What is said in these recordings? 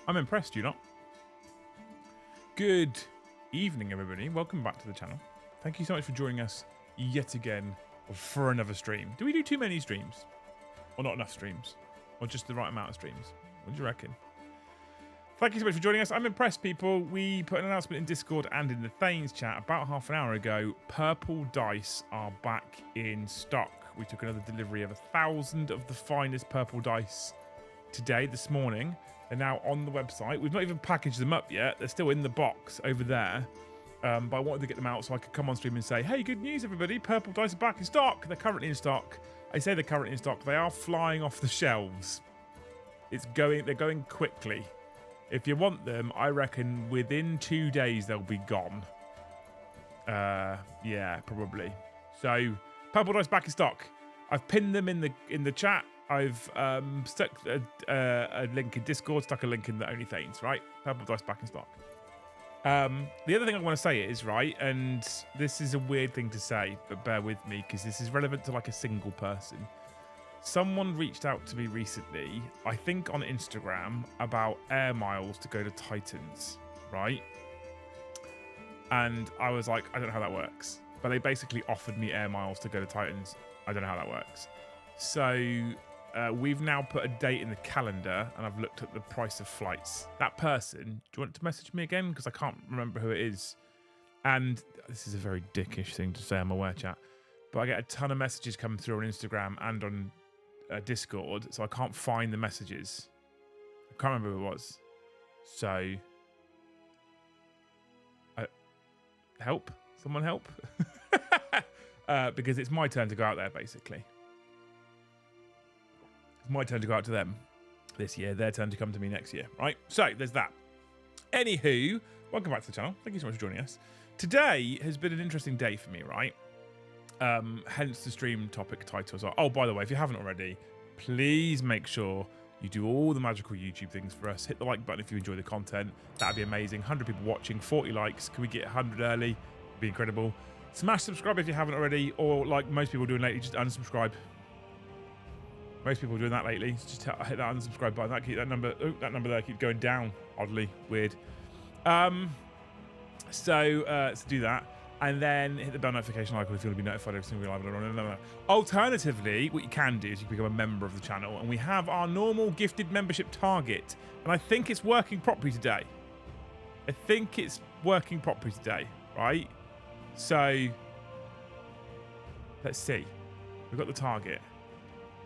I'm impressed, you not? Good evening, everybody. Welcome back to the channel. Thank you so much for joining us yet again for another stream. Do we do too many streams? Or not enough streams? Or just the right amount of streams? What do you reckon? Thank you so much for joining us. I'm impressed, people. We put an announcement in Discord and in the Thanes chat about half an hour ago. Purple dice are back in stock. We took another delivery of 1,000 of the finest purple dice today, this morning. They're now on the website. We've not even packaged them up yet. They're still in the box over there. But I wanted to get them out so I could come on stream and say, hey, good news, everybody. Purple dice are back in stock. They're currently in stock. I say they're currently in stock. They are flying off the shelves. They're going quickly. If you want them, I reckon within 2 days they'll be gone. Yeah, probably. So, purple dice back in stock. I've pinned them in the chat. I've stuck a link in Discord, stuck a link in the Only Thanes, right? Purple dice back in stock. The other thing I want to say is, right, and this is a weird thing to say, but bear with me because this is relevant to like a single person. Someone reached out to me recently, I think on Instagram, about air miles to go to Titans, right? And I was like, I don't know how that works. But they basically offered me air miles to go to Titans. I don't know how that works. So we've now put a date in the calendar and I've looked at the price of flights. That person, do you want to message me again? Because I can't remember who it is. And this is a very dickish thing to say, I'm aware, chat. But I get a ton of messages coming through on Instagram and on Discord, so I can't find the messages. I can't remember who it was. So, help? Someone help? Because it's my turn to go out there, basically. It's my turn to go out to them this year. Their turn to come to me next year, right? So, there's that. Anywho, welcome back to the channel. Thank you so much for joining us. Today has been an interesting day for me, right? Hence the stream topic title as well. Oh, by the way, if you haven't already, please make sure you do all the magical YouTube things for us. Hit the like button if you enjoy the content. That'd be amazing. 100 people watching, 40 likes. Can we get 100 early? It'd be incredible. Smash subscribe if you haven't already, or like most people are doing lately, just unsubscribe. Most people are doing that lately. Just hit that unsubscribe button. That number there keeps going down. Oddly weird. So do that. And then hit the bell notification icon if you want to be notified every single live. Alternatively, what you can do is you can become a member of the channel. And we have our normal gifted membership target. And I think it's working properly today. Right? So, let's see. We've got the target.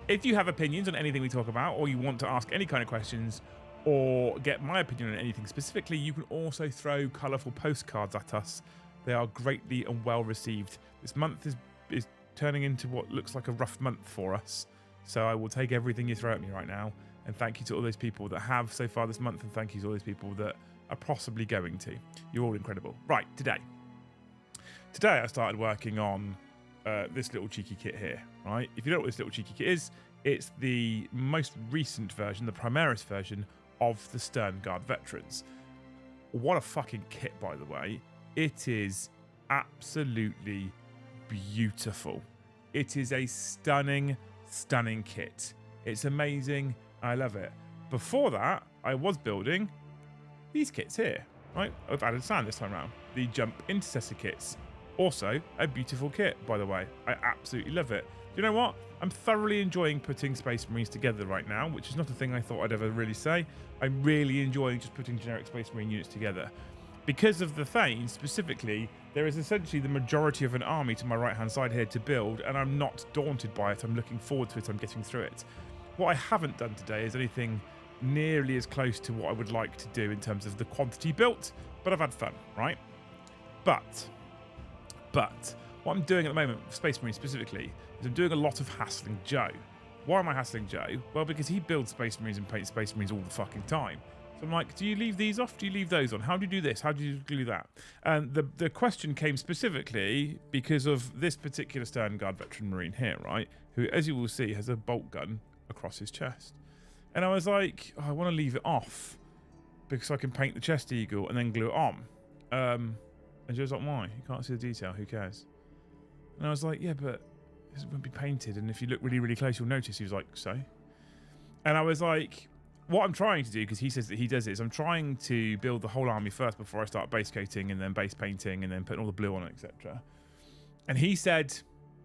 If you have opinions on anything we talk about, or you want to ask any kind of questions, or get my opinion on anything specifically, you can also throw colourful postcards at us. They are greatly and well received. This month is turning into what looks like a rough month for us. So I will take everything you throw at me right now. And thank you to all those people that have so far this month. And thank you to all those people that are possibly going to. You're all incredible. Right, today I started working on this little cheeky kit here, right? If you don't know what this little cheeky kit is, it's the most recent version, the Primaris version of the Stern Guard Veterans. What a fucking kit, by the way. It is absolutely beautiful. It is a stunning, stunning kit. It's amazing. I love it. Before that, I was building these kits here, right? I've added sand this time around. The Jump Intercessor kits. Also, a beautiful kit, by the way. I absolutely love it. Do you know what? I'm thoroughly enjoying putting Space Marines together right now, which is not a thing I thought I'd ever really say. I'm really enjoying just putting generic Space Marine units together. Because of the Thanes specifically, there is essentially the majority of an army to my right-hand side here to build, and I'm not daunted by it. I'm looking forward to it. I'm getting through it. What I haven't done today is anything nearly as close to what I would like to do in terms of the quantity built, but I've had fun, right? But what I'm doing at the moment, Space Marine specifically, is I'm doing a lot of hassling Joe. Why am I hassling Joe? Well, because he builds Space Marines and paints Space Marines all the fucking time. So I'm like, do you leave these off? Do you leave those on? How do you do this? How do you do that? And the question came specifically because of this particular Stern Guard veteran Marine here, right? Who, as you will see, has a bolt gun across his chest. And I was like, oh, I want to leave it off because I can paint the chest eagle and then glue it on. And Joe's like, why? You can't see the detail. Who cares? And I was like, yeah, but it won't be painted. And if you look really, really close, you'll notice. He was like, so? And I was like, what I'm trying to do, because he says that he does it, is I'm trying to build the whole army first before I start base coating and then base painting and then putting all the blue on it, etc. And he said,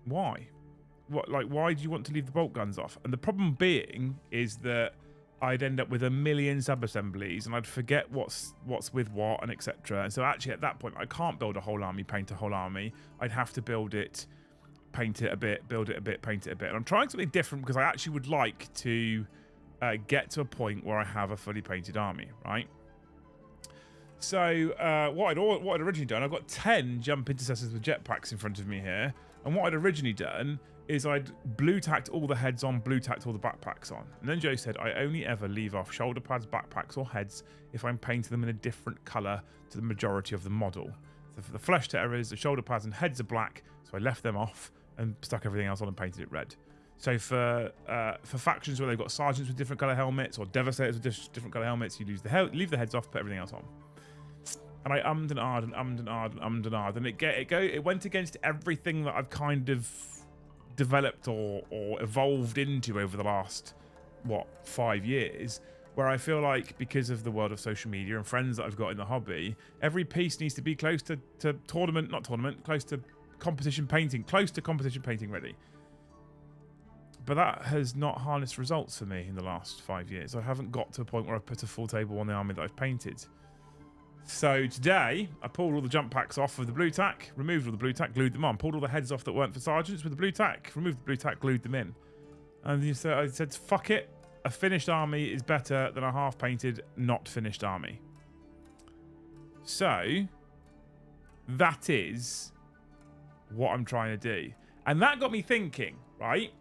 why? Why do you want to leave the bolt guns off? And the problem being is that I'd end up with a million sub-assemblies and I'd forget what's with what and etc. And so actually at that point, I can't build a whole army, paint a whole army. I'd have to build it, paint it a bit, build it a bit, paint it a bit. And I'm trying something different because I actually would like to get to a point where I have a fully painted army, right? So what I'd originally done, I've got 10 jump intercessors with jetpacks in front of me here. And what I'd originally done is I'd blue tacked all the heads on, blue tacked all the backpacks on. And then Joe said, I only ever leave off shoulder pads, backpacks or heads if I'm painting them in a different colour to the majority of the model. So for the flesh terrors, the shoulder pads and heads are black, so I left them off and stuck everything else on and painted it red. So for factions where they've got sergeants with different colour helmets or devastators with different colour helmets, you leave the heads off, put everything else on. And I ummed and ahed and ummed and ahed and ummed and ahed, and it went against everything that I've kind of developed or evolved into over the last 5 years, where I feel like because of the world of social media and friends that I've got in the hobby, every piece needs to be close to close to competition painting ready. But that has not harnessed results for me in the last 5 years. I haven't got to a point where I've put a full table on the army that I've painted. So today, I pulled all the jump packs off of the blue tack, removed all the blue tack, glued them on, pulled all the heads off that weren't for sergeants with the blue tack, removed the blue tack, glued them in. And I said, fuck it, a finished army is better than a half-painted, not finished army. So, that is what I'm trying to do. And that got me thinking, right?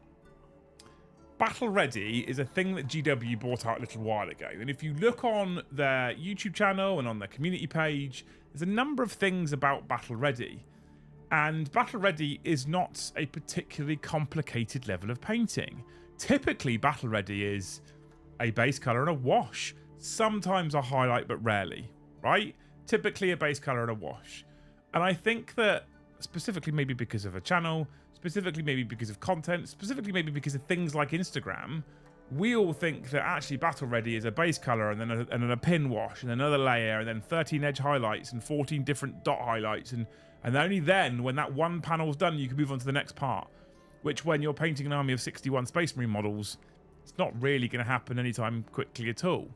Battle Ready is a thing that GW brought out a little while ago. And if you look on their YouTube channel and on their community page, there's a number of things about Battle Ready. And Battle Ready is not a particularly complicated level of painting. Typically, Battle Ready is a base color and a wash. Sometimes a highlight, but rarely, right? Typically a base color and a wash. And I think that specifically maybe because of a channel, specifically maybe because of content, specifically maybe because of things like Instagram, we all think that actually Battle Ready is a base color and then a pin wash and another layer and then 13 edge highlights and 14 different dot highlights, and only then, when that one panel's done, you can move on to the next part, which when you're painting an army of 61 Space Marine models, it's not really going to happen anytime quickly at all.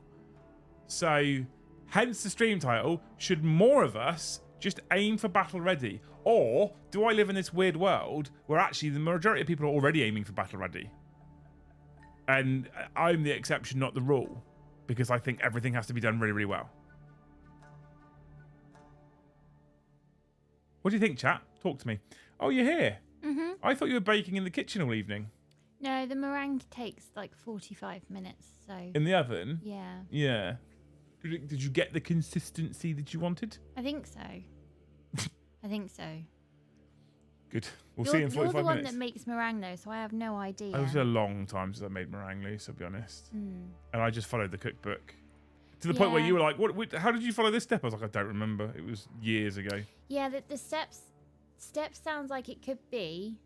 So hence the stream title, should more of us just aim for Battle Ready? Or do I live in this weird world where actually the majority of people are already aiming for Battle Ready? And I'm the exception, not the rule, because I think everything has to be done really, really well. What do you think, chat? Talk to me. Oh, you're here? Mm-hmm. I thought you were baking in the kitchen all evening. No, the meringue takes like 45 minutes, so... In the oven? Yeah. Yeah. Did you get the consistency that you wanted? I think so. I think so. Good. We'll see in 45 minutes. You're the one that makes meringue, though, so I have no idea. It was a long time since I made meringue, Lisa, to be honest. And I just followed the cookbook. To the point where you were like, "What? How did you follow this step?" I was like, "I don't remember. It was years ago." Yeah, the steps sounds like it could be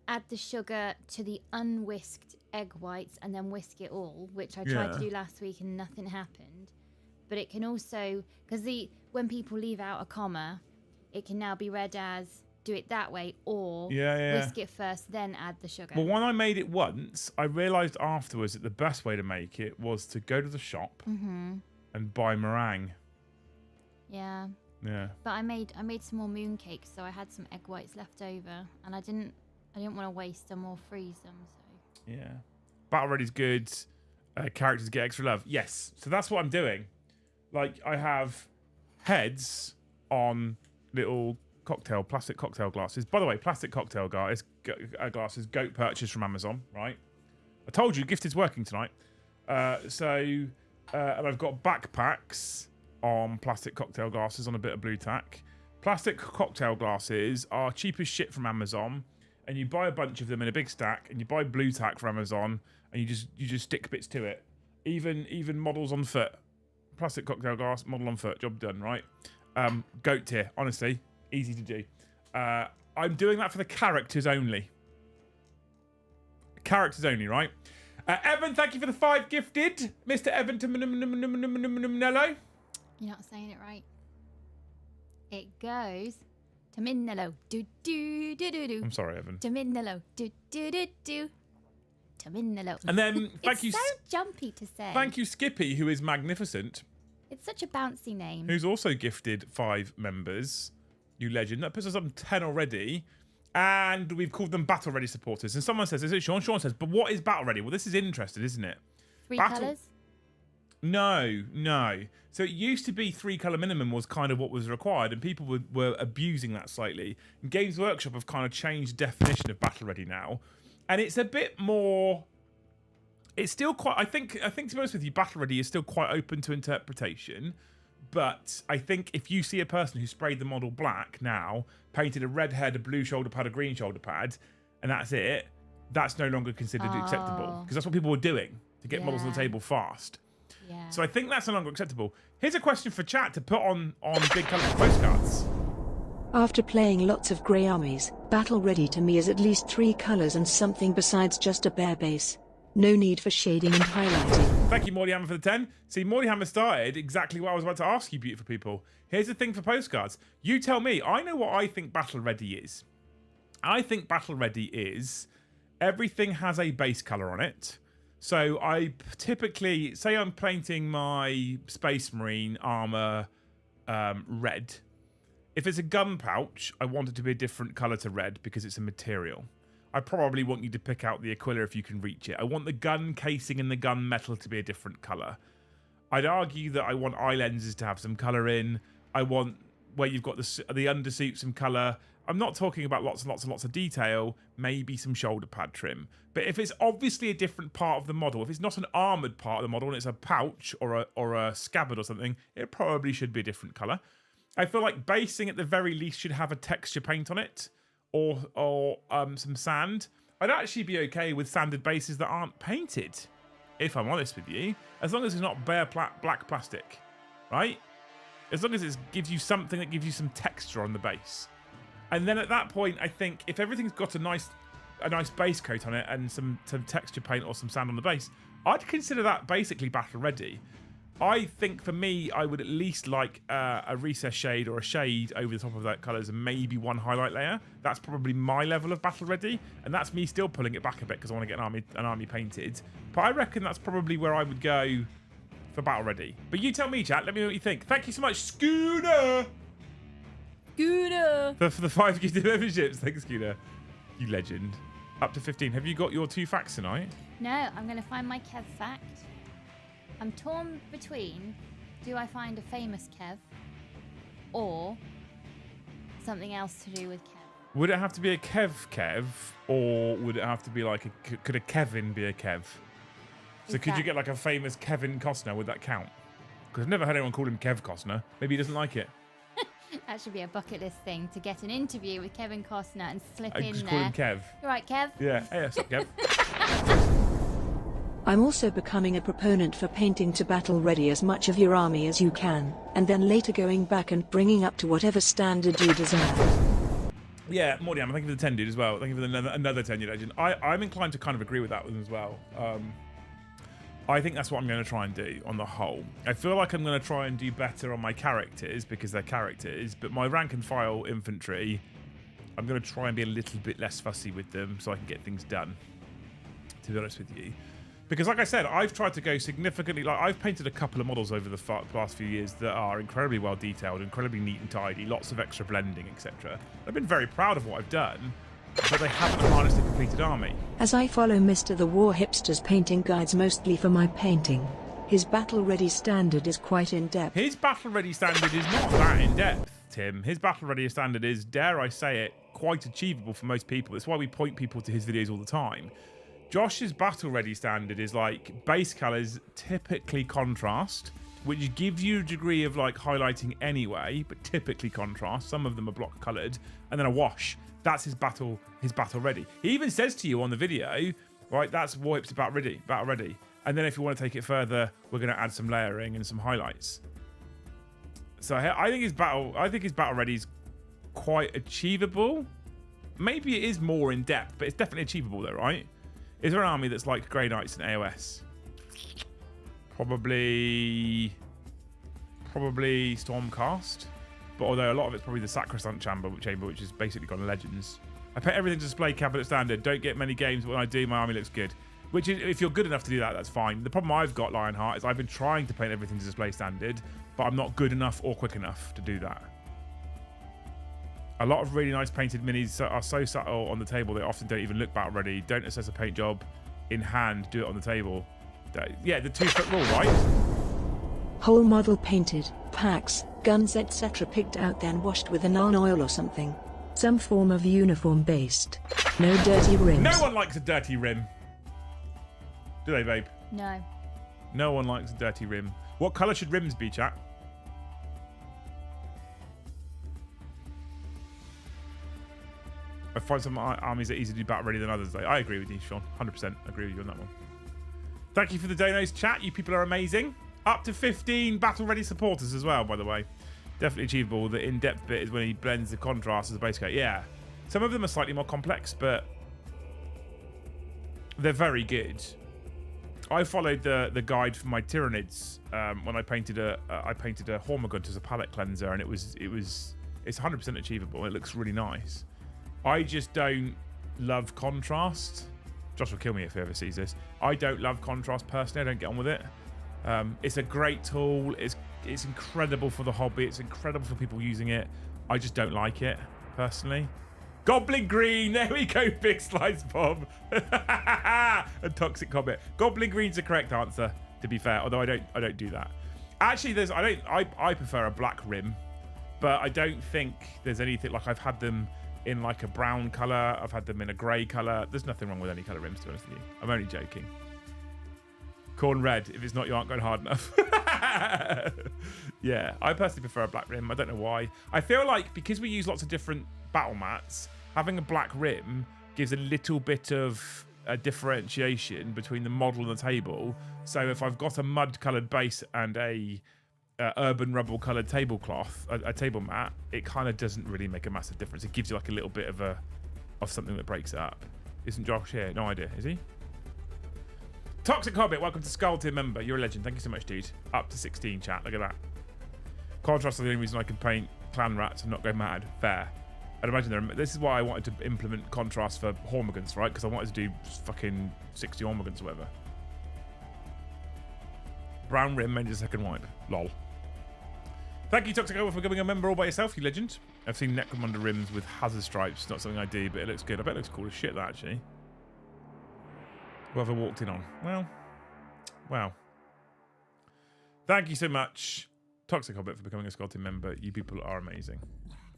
add the sugar to the unwhisked egg whites and then whisk it all, which I tried to do last week and nothing happened. But it can also, because when people leave out a comma, it can now be read as do it that way or whisk it first, then add the sugar. Well, when I made it once, I realised afterwards that the best way to make it was to go to the shop and buy meringue. Yeah. Yeah. But I made some more mooncakes, so I had some egg whites left over, and I didn't want to waste them or freeze them. So. Yeah. Battle Ready's good. Characters get extra love. Yes. So that's what I'm doing. Like, I have heads on little plastic cocktail glasses. By the way, plastic cocktail glasses, goat purchase from Amazon, right? I told you, Gifted's working tonight. And I've got backpacks on plastic cocktail glasses on a bit of blue tack. Plastic cocktail glasses are cheap as shit from Amazon, and you buy a bunch of them in a big stack, and you buy blue tack from Amazon, and you just stick bits to it. Even models on foot. Plastic cocktail glass, model on foot, job done, right? Goat tier, honestly, easy to do. I'm doing that for the characters only. Characters only, right? Evan, thank you for the 5 gifted. Mr. Evan Tominello. You're not saying it right. It goes to Tominello. Do do do do do. I'm sorry, Evan. Tominello. Do do do do. Tominello. And then thank you. It's so jumpy to say. Thank you, Skippy, who is magnificent. It's such a bouncy name. Who's also gifted 5 members. You legend. That puts us on 10 already. And we've called them Battle Ready supporters. And someone says, is it Sean? Sean says, but what is Battle Ready? Well, this is interesting, isn't it? 3 colours? No. So it used to be 3 colour minimum was kind of what was required, and people were abusing that slightly. And Games Workshop have kind of changed the definition of Battle Ready now. And it's a bit more... It's still quite... I think to be honest with you, Battle Ready is still quite open to interpretation. But I think if you see a person who sprayed the model black now, painted a red head, a blue shoulder pad, a green shoulder pad, and that's it, that's no longer considered acceptable. Because that's what people were doing to get models on the table fast. Yeah. So I think that's no longer acceptable. Here's a question for chat to put on big colourful postcards. After playing lots of grey armies, Battle Ready to me is at least 3 colours and something besides just a bare base. No need for shading and highlighting. Thank you, Morty Hammer, for the 10. See, Morty Hammer started exactly what I was about to ask you, beautiful people. Here's the thing for postcards. You tell me. I know what I think Battle Ready is. I think Battle Ready is everything has a base colour on it. So I typically, say I'm painting my Space Marine armour red. If it's a gun pouch, I want it to be a different colour to red because it's a material. I probably want you to pick out the Aquila if you can reach it. I want the gun casing and the gun metal to be a different colour. I'd argue that I want eye lenses to have some colour in. I want where you've got the undersuit some colour. I'm not talking about lots and lots and lots of detail, maybe some shoulder pad trim. But if it's obviously a different part of the model, if it's not an armoured part of the model and it's a pouch or a scabbard or something, it probably should be a different colour. I feel like basing at the very least should have a texture paint on it. Or some sand. I'd actually be okay with sanded bases that aren't painted, if I'm honest with you, as long as it's not bare black plastic, right? As long as it gives you something that gives you some texture on the base. And then at that point, I think if everything's got a nice base coat on it and some texture paint or some sand on the base, I'd consider that basically Battle Ready. I think for me, I would at least like a recess shade or a shade over the top of that colours and maybe one highlight layer. That's probably my level of Battle Ready, and that's me still pulling it back a bit because I want to get an army painted. But I reckon that's probably where I would go for Battle Ready. But you tell me, chat. Let me know what you think. Thank you so much, Scooter. For the 5 gifted memberships. Thanks, Scooter. You legend. Up to 15. Have you got your 2 facts tonight? No, I'm going to find my Kev fact. I'm torn between, do I find a famous Kev or something else to do with Kev? Would it have to be a Kev, or would it have to be like could a Kevin be a Kev? So could you get like a famous Kevin Costner? Would that count? Because I've never heard anyone call him Kev Costner. Maybe he doesn't like it. That should be a bucket list thing, to get an interview with Kevin Costner and slip in just there. call him Kev. You right, Kev? Yeah. Hey, what's up, Kev? I'm also becoming a proponent for painting to Battle Ready as much of your army as you can, and then later going back and bringing up to whatever standard you desire. Yeah, Morty, thank you for the 10, dude, as well. Thank you for another 10, you legend. I'm inclined to kind of agree with that one as well. I think that's what I'm going to try and do on the whole. I feel like I'm going to try and do better on my characters because they're characters, but my rank and file infantry, I'm going to try and be a little bit less fussy with them so I can get things done, to be honest with you. Because like I said, I've tried to go significantly, like I've painted a couple of models over the past few years that are incredibly well detailed, incredibly neat and tidy, lots of extra blending, etc. I've been very proud of what I've done, but they haven't harnessed a completed army. As I follow Mr. the War Hipster's painting guides mostly for my painting, his Battle Ready standard is quite in-depth. His Battle Ready standard is not that in-depth, Tim. His Battle Ready standard is, dare I say it, quite achievable for most people. That's why we point people to his videos all the time. Josh's Battle Ready standard is like base colours, typically contrast, which gives you a degree of like highlighting anyway, but typically contrast. Some of them are block coloured, and then a wash. That's his battle ready. He even says to you on the video, right, that's War Hipster battle ready. And then if you want to take it further, we're going to add some layering and some highlights. So I think his battle ready is quite achievable. Maybe it is more in depth, but it's definitely achievable though, right? Is there an army that's like Grey Knights in AOS? Probably Stormcast. But although a lot of it's probably the Sacrosanct Chamber, which is basically gone Legends. I put everything to display cabinet standard. Don't get many games, but when I do, my army looks good. Which is, if you're good enough to do that, that's fine. The problem I've got, Lionheart, is I've been trying to paint everything to display standard, but I'm not good enough or quick enough to do that. A lot of really nice painted minis are so subtle on the table they often don't even look battle ready. Don't assess a paint job in hand, do it on the table. Yeah, the 2-foot rule, right? Whole model painted, packs, guns etc. picked out then washed with an oil or something. Some form of uniform based. No dirty rims. No one likes a dirty rim. Do they, babe? No. No one likes a dirty rim. What colour should rims be, chat? I find some armies are easier to do battle ready than others. I agree with you, Sean. 100% agree with you on that one. Thank you for the donos, chat. You people are amazing. Up to 15 battle ready supporters as well, by the way. Definitely achievable. The in-depth bit is when he blends the contrast as a base coat. Yeah. Some of them are slightly more complex, but they're very good. I followed the guide for my Tyranids when I painted a Hormigunt as a palette cleanser, and it's 100% achievable. It looks really nice. I just don't love contrast. Josh will kill me if he ever sees this. I don't love contrast personally. I don't get on with it. It's a great tool. It's incredible for the hobby. It's incredible for people using it. I just don't like it personally. Goblin Green, there we go, Big Slice Bob. And Toxic Comet. Goblin Green's the correct answer, to be fair, although I don't do that. Actually, I prefer a black rim, but I don't think there's anything, like I've had them in like a brown colour, I've had them in a grey colour. There's nothing wrong with any colour rims, to be honest with you. I'm only joking. Corn red, if it's not, you aren't going hard enough. Yeah, I personally prefer a black rim. I don't know why. I feel like because we use lots of different battle mats, having a black rim gives a little bit of a differentiation between the model and the table. So if I've got a mud coloured base and a urban rubble coloured tablecloth, a table mat, it kind of doesn't really make a massive difference. It gives you like a little bit of something that breaks it up. Isn't Josh here? No idea. Is he? Toxic Hobbit, welcome to Skull Tier member. You're a legend. Thank you so much, dude. Up to 16, chat. Look at that. Contrast is the only reason I can paint clan rats and not go mad. Fair. I'd imagine this is why I wanted to implement contrast for Hormigans, right? Because I wanted to do fucking 60 Hormigans or whatever. Brown rim made a second wipe. Lol. Thank you, Toxic Hobbit, for becoming a member all by yourself, you legend. I've seen Necromunda rims with hazard stripes. Not something I do, but it looks good. I bet it looks cool as shit, that, actually. Whoever walked in on. Well. Wow. Thank you so much, Toxic Hobbit, for becoming a Skull Team member. You people are amazing.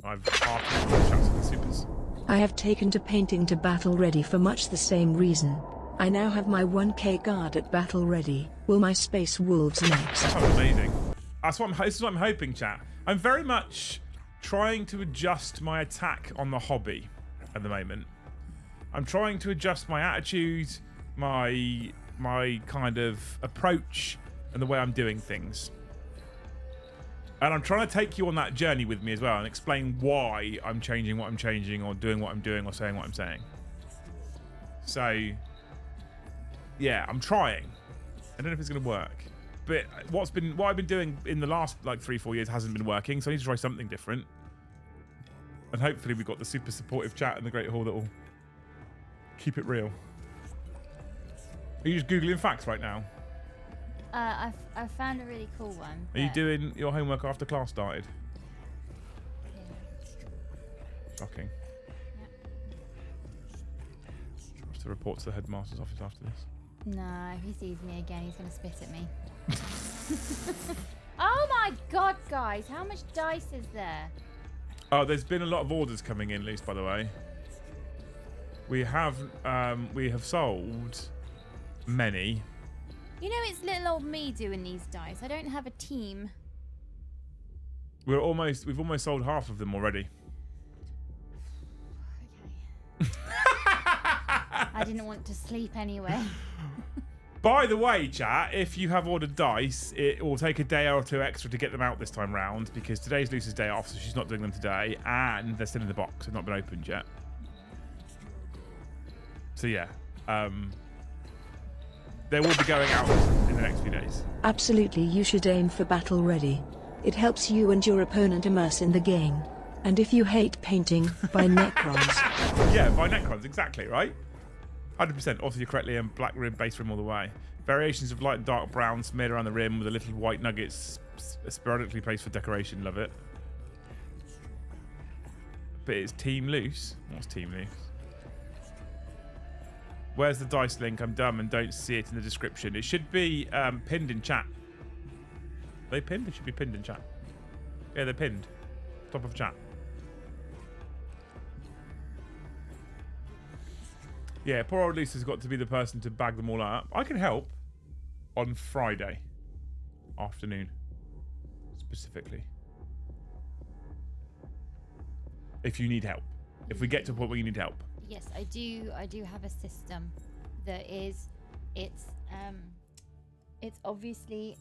I've hearted the chats with the supers. I have taken to painting to battle ready for much the same reason. I now have my 1k guard at battle ready. Will my Space Wolves next? That sounds amazing. This is what I'm hoping, chat. I'm very much trying to adjust my attack on the hobby at the moment. I'm trying to adjust my attitude, my kind of approach, and the way I'm doing things. And I'm trying to take you on that journey with me as well and explain why I'm changing what I'm changing or doing what I'm doing or saying what I'm saying. So, yeah, I'm trying. I don't know if it's going to work. But what I've been doing in the last like 3-4 years hasn't been working, so I need to try something different. And hopefully we've got the super supportive chat in the Great Hall that will keep it real. Are you just Googling facts right now? I found a really cool one. Are you doing your homework after class started? Yeah. Shocking. Yep. I have to report to the headmaster's office after this. No, if he sees me again, he's going to spit at me. Oh my god, guys, how much dice is there? Oh, there's been a lot of orders coming in, Luce, by the way. We have sold many. You know, it's little old me doing these dice. I don't have a team. We've almost sold half of them already. Okay. I didn't want to sleep anyway. By the way, chat, if you have ordered dice, it will take a day or two extra to get them out this time round because today's Luce's day off, so she's not doing them today, and they're still in the box. They've not been opened yet. So yeah, They will be going out in the next few days. Absolutely, you should aim for battle ready. It helps you and your opponent immerse in the game. And if you hate painting, buy Necrons. Yeah, buy Necrons, exactly, right? 100%. Also, you're correctly, and black rim, base rim all the way. Variations of light and dark brown smeared around the rim with a little white nuggets sporadically placed for decoration. Love it. But it's Team Loose. What's Team Loose? Where's the dice link? I'm dumb and don't see it in the description. It should be pinned in chat. Are they pinned? It should be pinned in chat. Yeah, they're pinned. Top of chat. Yeah, poor old Lisa's got to be the person to bag them all up. I can help on Friday afternoon, specifically. If you need help. If we get to a point where you need help. Yes, I do have a system that is, it's obviously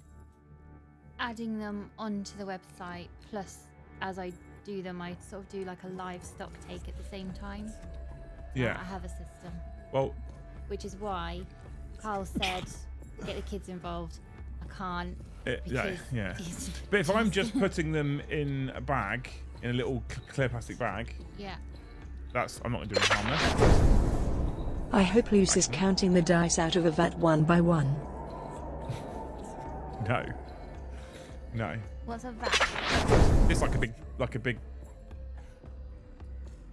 adding them onto the website, plus as I do them, I sort of do like a live stock take at the same time. Yeah. I have a system. Well, which is why Carl said, get the kids involved. I can't. Yeah. But if I'm just putting them in a bag, in a little clear plastic bag, yeah, I'm not going to do any harm there. I hope Luce is counting the dice out of a vat one by one. No. What's a vat? It's like a big,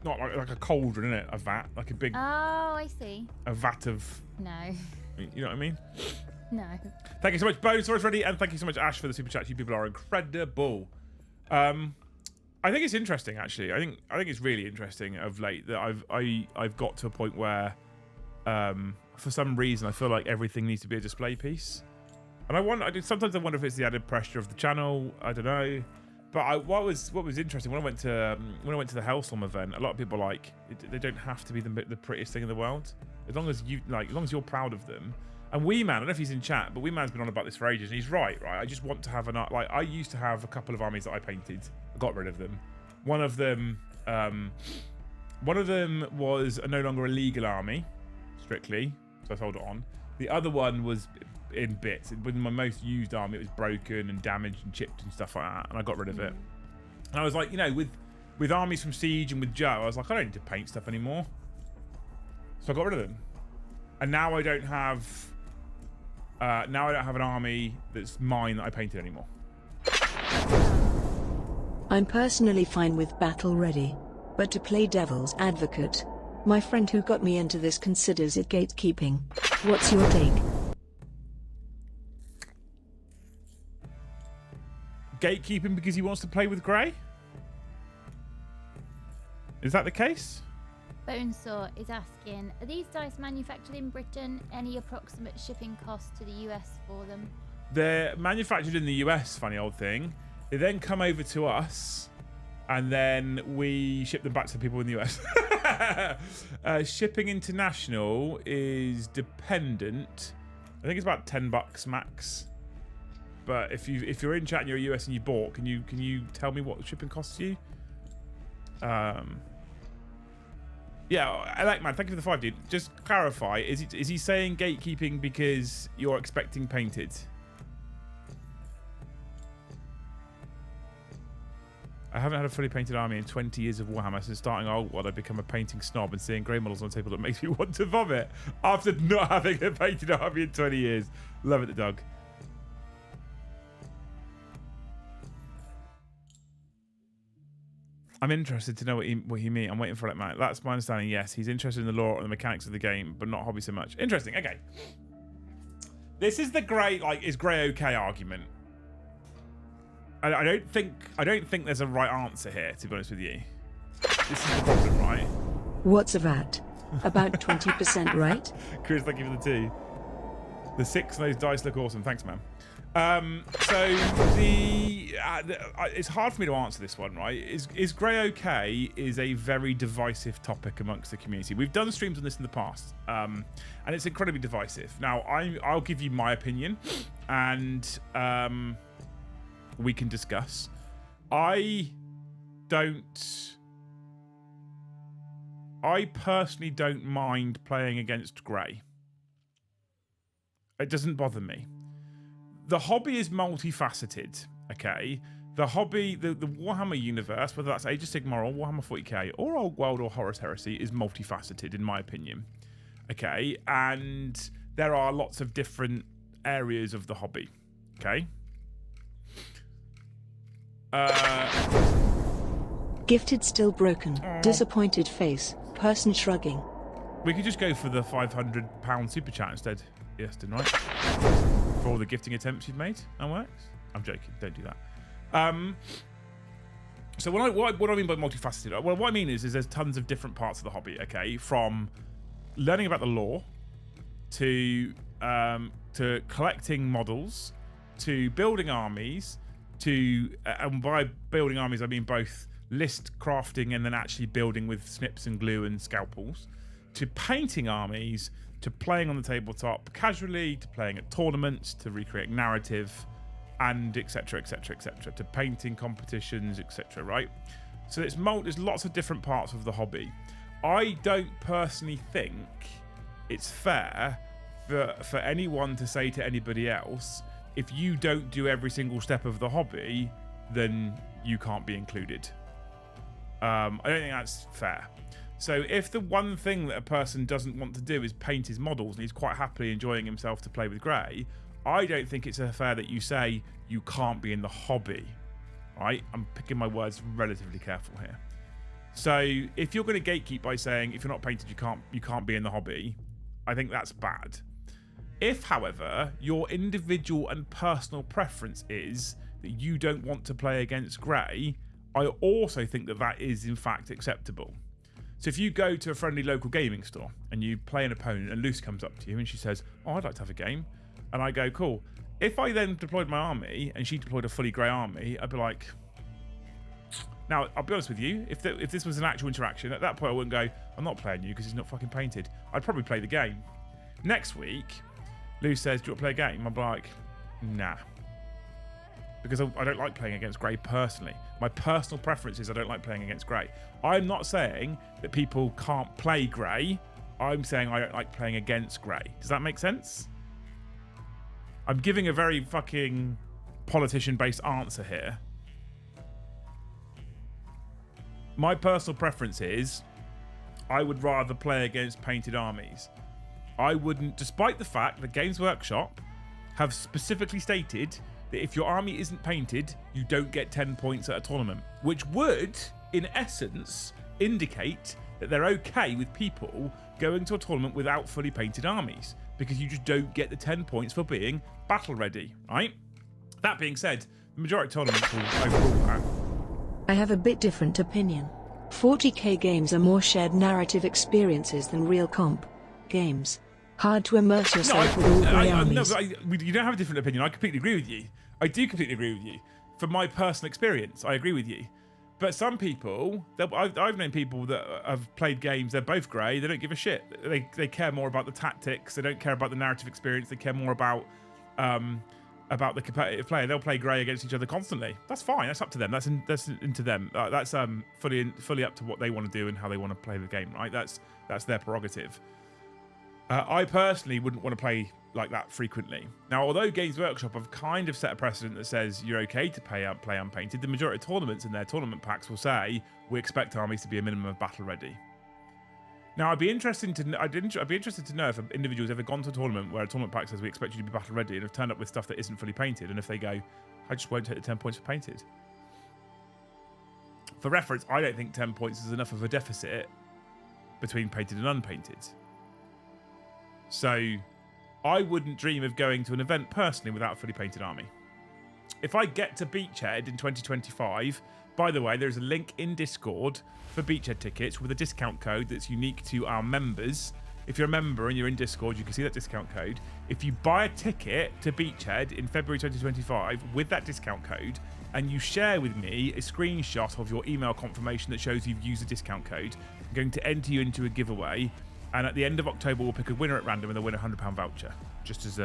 not like a cauldron, isn't it? A vat, like a big. Oh, I see. A vat of. No. You know what I mean? No. Thank you so much, Bo. Sorry, ready, and thank you so much, Ash, for the super chat. You people are incredible. I think it's interesting, actually. I think it's really interesting of late that I've got to a point where, for some reason, I feel like everything needs to be a display piece, and sometimes I wonder if it's the added pressure of the channel. I don't know, but what was interesting when I went to the Hellstorm event, a lot of people they don't have to be the prettiest thing in the world, as long as you're proud of them. And Weeman, I don't know if he's in chat, but Weeman's been on about this for ages, and he's right. I just want to have I used to have a couple of armies that I painted. I got rid of them. One of them was no longer a legal army, strictly, so I sold it on. The other one was in bits. With my most used army, it was broken and damaged and chipped and stuff like that, and I got rid of it. And I was like, with armies from Siege and with Joe, I was like, I don't need to paint stuff anymore. So I got rid of them. And now I don't have an army that's mine that I painted anymore. I'm personally fine with battle ready, but to play devil's advocate, my friend who got me into this considers it gatekeeping. What's your take? Gatekeeping because he wants to play with Grey? Is that the case? Bonesaw is asking, are these dice manufactured in Britain? Any approximate shipping cost to the US for them? They're manufactured in the US, funny old thing. They then come over to us, and then we ship them back to the people in the US. Shipping international is dependent. I think it's about $10 max. But if you're in chat and you're US and you bought, can you tell me what shipping costs you? Yeah, I like, man. Thank you for the 5, dude. Just clarify: is he saying gatekeeping because you're expecting painted? I haven't had a fully painted army in 20 years of Warhammer. Since starting old world, I've become a painting snob, and seeing grey models on the table that makes me want to vomit after not having a painted army in 20 years. Love it, the dog. I'm interested to know what he means. I'm waiting for it, man. That's my understanding. Yes, he's interested in the lore and the mechanics of the game, but not hobby so much. Interesting. Okay. This is the Grey, is Grey okay argument. I don't think there's a right answer here, to be honest with you. This is the problem, right? What's a VAT? About 20%, right? Chris, thank you for the 2. The 6 and those dice look awesome. Thanks, man. It's hard for me to answer this one, right? Is Grey okay is a very divisive topic amongst the community. We've done streams on this in the past, and it's incredibly divisive. Now, I'll give you my opinion, and we can discuss. I personally don't mind playing against Grey. It doesn't bother me. The hobby is multifaceted, okay? The hobby, the Warhammer universe, whether that's Age of Sigmar or Warhammer 40k or Old World or Horus Heresy, is multifaceted in my opinion, okay? And there are lots of different areas of the hobby, okay? Gifted still broken. Disappointed face. Person shrugging. We could just go for the £500 super chat instead. Yes, didn't I? For all the gifting attempts you've made. That works. I'm joking. Don't do that. So what I mean by multifaceted? Well, what I mean is there's tons of different parts of the hobby. Okay, from learning about the lore to collecting models to building armies to and by building armies I mean both list crafting and then actually building with snips and glue and scalpels, to painting armies, to playing on the tabletop casually, to playing at tournaments, to recreating narrative, and etc, to painting competitions, etc, right? So there's lots of different parts of the hobby. I don't personally think it's fair for anyone to say to anybody else, if you don't do every single step of the hobby, then you can't be included. I don't think that's fair. So if the one thing that a person doesn't want to do is paint his models and he's quite happily enjoying himself to play with grey, I don't think it's fair that you say you can't be in the hobby, right? I'm picking my words relatively careful here. So if you're going to gatekeep by saying if you're not painted you can't be in the hobby, I think that's bad. If, however, your individual and personal preference is that you don't want to play against grey, I also think that is in fact acceptable. So if you go to a friendly local gaming store and you play an opponent and Luce comes up to you and she says, oh, I'd like to have a game, and I go, cool. If I then deployed my army and she deployed a fully grey army, I'd be like... Now, I'll be honest with you, if this was an actual interaction, at that point I wouldn't go, I'm not playing you because he's not fucking painted. I'd probably play the game. Next week, Luce says, do you want to play a game? I'd be like, nah. Because I don't like playing against grey personally. My personal preference is I don't like playing against grey. I'm not saying that people can't play grey. I'm saying I don't like playing against grey. Does that make sense? I'm giving a very fucking politician-based answer here. My personal preference is I would rather play against painted armies. I wouldn't, despite the fact that Games Workshop have specifically stated that if your army isn't painted, you don't get 10 points at a tournament, which would, in essence, indicate that they're okay with people going to a tournament without fully painted armies, because you just don't get the 10 points for being battle ready, right? That being said, the majority of tournaments will overrule that. I have a bit different opinion. 40k games are more shared narrative experiences than real comp games. Hard to immerse yourself with all grey armies. You don't have a different opinion. I completely agree with you. I do completely agree with you. From my personal experience, I agree with you. But some people, I've known people that have played games, they're both grey, they don't give a shit. They care more about the tactics, they don't care about the narrative experience, they care more about the competitive player. They'll play grey against each other constantly. That's fine, that's up to them, that's into them. That's fully up to what they want to do and how they want to play the game, right? That's their prerogative. I personally wouldn't want to play like that frequently. Now, although Games Workshop have kind of set a precedent that says you're okay to play unpainted, the majority of tournaments in their tournament packs will say we expect armies to be a minimum of battle ready. Now, I'd be interested to know if an individual's ever gone to a tournament where a tournament pack says we expect you to be battle ready and have turned up with stuff that isn't fully painted, and if they go, I just won't take the 10 points for painted. For reference, I don't think 10 points is enough of a deficit between painted and unpainted. So I wouldn't dream of going to an event personally without a fully painted army. If I get to Beachhead in 2025, by the way, there's a link in Discord for Beachhead tickets with a discount code that's unique to our members. If you're a member and you're in Discord, you can see that discount code. If you buy a ticket to Beachhead in February 2025 with that discount code and you share with me a screenshot of your email confirmation that shows you've used the discount code, I'm going to enter you into a giveaway. And at the end of October, we'll pick a winner at random and they'll win a £100 voucher, just as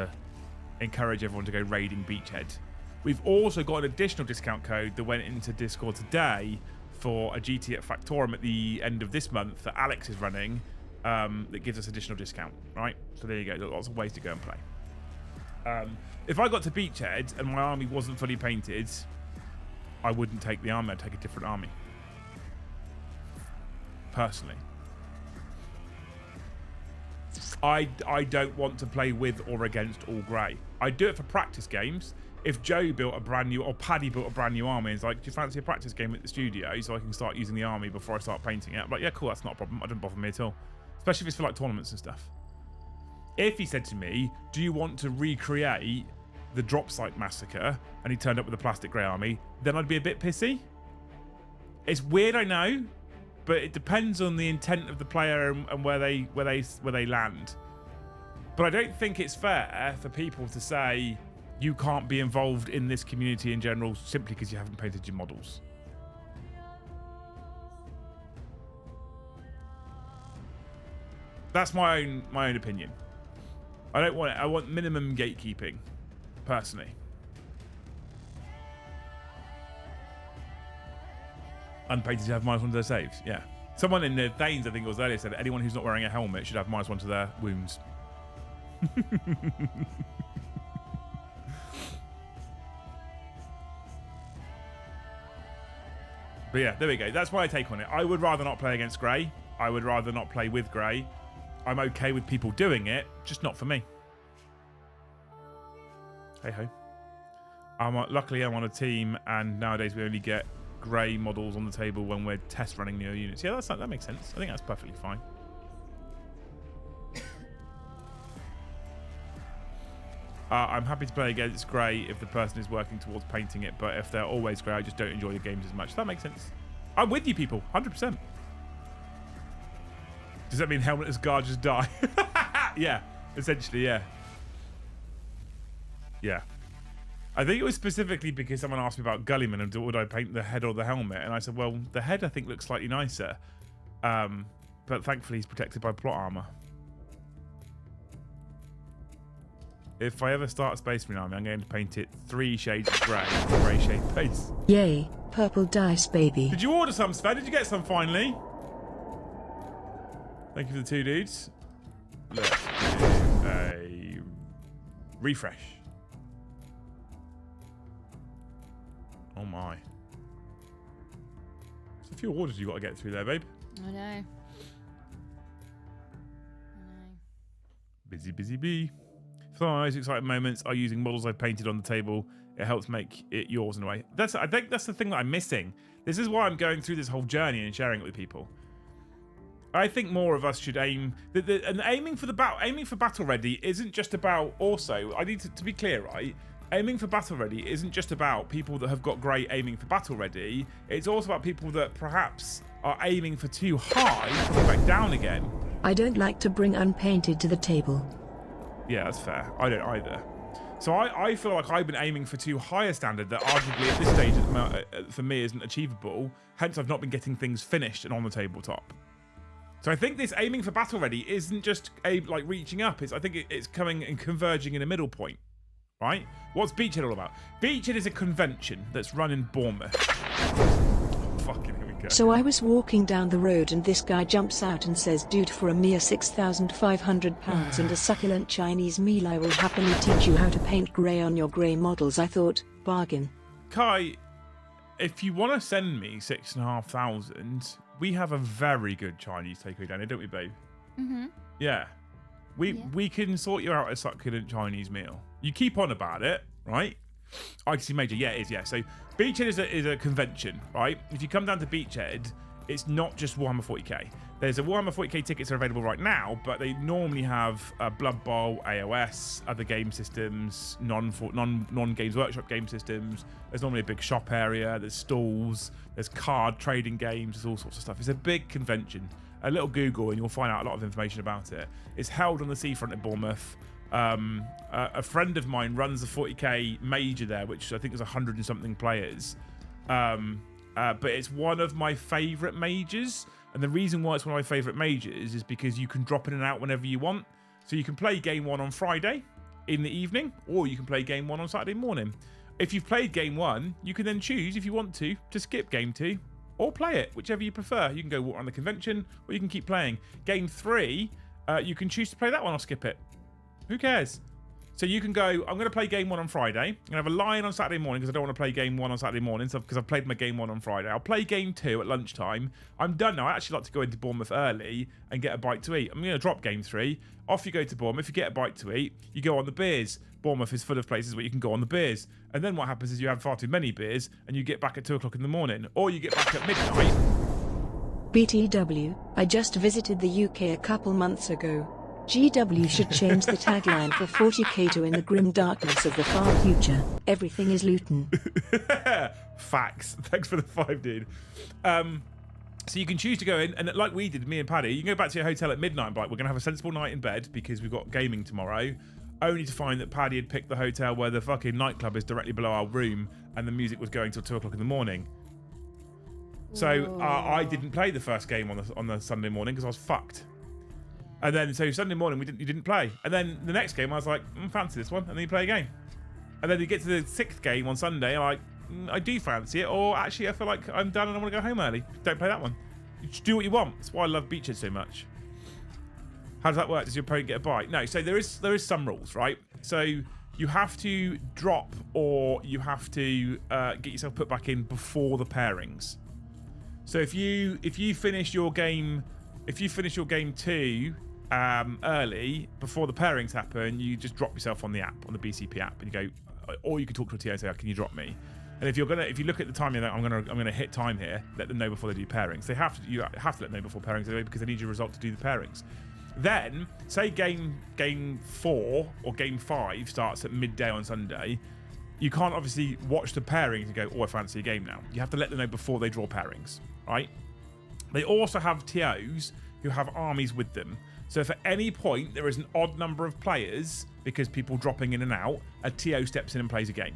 encourage everyone to go raiding Beachhead. We've also got an additional discount code that went into Discord today for a GT at Factorum at the end of this month that Alex is running that gives us additional discount, right? So there you go. There's lots of ways to go and play. If I got to Beachhead and my army wasn't fully painted, I wouldn't take the army. I'd take a different army. Personally. I don't want to play with or against all grey. I do it for practice games. If Joe built a brand new, or Paddy built a brand new army, and he's like, do you fancy a practice game at the studio so I can start using the army before I start painting it? I'm like, yeah, cool, that's not a problem. It doesn't bother me at all. Especially if it's for like tournaments and stuff. If he said to me, do you want to recreate the drop site massacre, and he turned up with a plastic grey army, then I'd be a bit pissy. It's weird, I know, but it depends on the intent of the player and where they land. But I don't think it's fair for people to say you can't be involved in this community in general simply because you haven't painted your models. That's my own opinion. I don't want it. I want minimum gatekeeping, personally. Unpainted to have -1 to their saves. Yeah. Someone in the Thanes, I think it was earlier, said anyone who's not wearing a helmet should have -1 to their wounds. But yeah, there we go. That's my take on it. I would rather not play against grey. I would rather not play with grey. I'm okay with people doing it, just not for me. Hey ho. Luckily, I'm on a team, and nowadays we only get grey models on the table when we're test running new units. Yeah, that makes sense. I think that's perfectly fine. I'm happy to play against grey if the person is working towards painting it, but if they're always grey, I just don't enjoy the games as much. That makes sense. I'm with you, people, 100%. Does that mean helmetless guard just die? Yeah, essentially, yeah. Yeah. I think it was specifically because someone asked me about Gullyman and would I paint the head or the helmet, and I said, well, the head I think looks slightly nicer, but thankfully he's protected by plot armor. If I ever start a Space Marine army, I'm going to paint it 3 shades of grey, grey shade base. Yay, purple dice, baby. Did you order some, Sven? Did you get some finally? Thank you for the 2 dudes. Let's do a refresh. Oh my. There's a few orders you got to get through there, babe. I know. Busy, busy bee. Some of my most exciting moments are using models I've painted on the table. It helps make it yours in a way. I think that's the thing that I'm missing. This is why I'm going through this whole journey and sharing it with people. I think more of us should aim, and aiming for battle ready isn't just about. Also, I need to be clear, right? Aiming for battle ready isn't just about people that have got grey aiming for battle ready. It's also about people that perhaps are aiming for too high, coming back down again. I don't like to bring unpainted to the table. Yeah, that's fair. I don't either. So I feel like I've been aiming for too high a standard that arguably at this stage for me isn't achievable. Hence, I've not been getting things finished and on the tabletop. So I think this aiming for battle ready isn't just like reaching up. I think it's coming and converging in a middle point, right? What's Beachhead all about? Beachhead is a convention that's run in Bournemouth. Fucking here we go. So I was walking down the road and this guy jumps out and says, dude, for a mere £6,500 and a succulent Chinese meal, I will happily teach you how to paint grey on your grey models. I thought, bargain. Kai, if you want to send me 6,500, we have a very good Chinese takeaway down here, don't we, babe? Mm-hmm. Yeah. We can sort you out a succulent Chinese meal. You keep on about it, right? I can see Major. Yeah, it is, yeah. So Beachhead is a convention, right? If you come down to Beachhead, it's not just Warhammer 40k. There's a Warhammer 40k tickets are available right now, but they normally have Blood Bowl, AOS, other game systems, non-Games Workshop game systems. There's normally a big shop area. There's stalls. There's card trading games. There's all sorts of stuff. It's a big convention. A little Google and you'll find out a lot of information about it. It's held on the seafront in Bournemouth. A friend of mine runs the 40k major there, which I think is 100 and something players. But it's one of my favourite majors. And the reason why it's one of my favourite majors is because you can drop in and out whenever you want. So you can play game 1 on Friday in the evening, or you can play game 1 on Saturday morning. If you've played game 1, you can then choose, if you want to skip game 2 or play it, whichever you prefer. You can go on the convention, or you can keep playing. Game 3, you can choose to play that one or skip it. Who cares? So you can go, I'm going to play game 1 on Friday. I'm going to have a lie-in on Saturday morning because I don't want to play game 1 on Saturday morning because I've played my game 1 on Friday. I'll play game 2 at lunchtime. I'm done now. I actually like to go into Bournemouth early and get a bite to eat. I'm going to drop game 3. Off you go to Bournemouth. You get a bite to eat. You go on the beers. Bournemouth is full of places where you can go on the beers. And then what happens is you have far too many beers and you get back at 2 o'clock in the morning. Or you get back at midnight. BTW, I just visited the UK a couple months ago. GW should change the tagline for 40k to in the grim darkness of the far future. Everything is Luton. Facts. Thanks for the 5, dude. So you can choose to go in, and like we did, me and Paddy, you can go back to your hotel at midnight, but we're going to have a sensible night in bed because we've got gaming tomorrow. Only to find that Paddy had picked the hotel where the fucking nightclub is directly below our room, and the music was going till 2 o'clock in the morning. So I didn't play the first game on the Sunday morning because I was fucked. And then, so Sunday morning, you didn't play. And then the next game, I was like, fancy this one. And then you play a game. And then you get to the 6th game on Sunday, I'm like, I do fancy it. Or actually, I feel like I'm done and I want to go home early. Don't play that one. You just do what you want. That's why I love beaches so much. How does that work? Does your opponent get a bite? No, so there is some rules, right? So you have to drop or you have to get yourself put back in before the pairings. So if you finish your game 2 early before the pairings happen, you just drop yourself on the app, on the BCP app, and you go, or you can talk to a TO and say, can you drop me? And if you look at the time, you're like, I'm gonna hit time here, let them know before they do pairings. You have to let them know before pairings anyway because they need your result to do the pairings. Then say game 4 or game 5 starts at midday on Sunday. You can't obviously watch the pairings and go, I fancy a game now. You have to let them know before they draw pairings, right? They also have TOs who have armies with them. So if at any point there is an odd number of players, because people dropping in and out, a TO steps in and plays a game.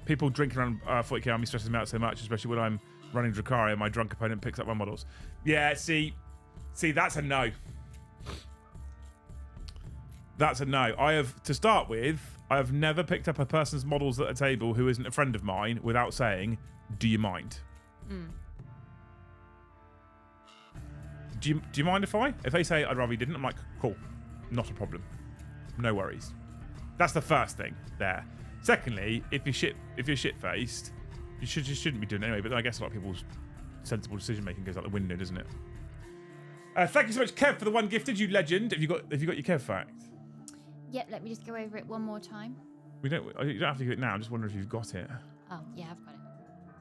People drinking around 40k army stresses me out so much, especially when I'm running Dracaria, my drunk opponent picks up my models. Yeah, see, that's a no. That's a no. To start with, I have never picked up a person's models at a table who isn't a friend of mine without saying, do you mind? Do you mind if they say I'd rather you didn't? I'm like, cool, not a problem, no worries. That's the first thing there. Secondly, if you're shit faced, you shouldn't be doing it anyway. But I guess a lot of people's sensible decision making goes out the window, doesn't it? Thank you so much, Kev, for the 1 gifted, you legend. Have you got your Kev fact? Yep. Let me just go over it one more time. You don't have to do it now. I'm just wondering if you've got it. Oh yeah, I've got it.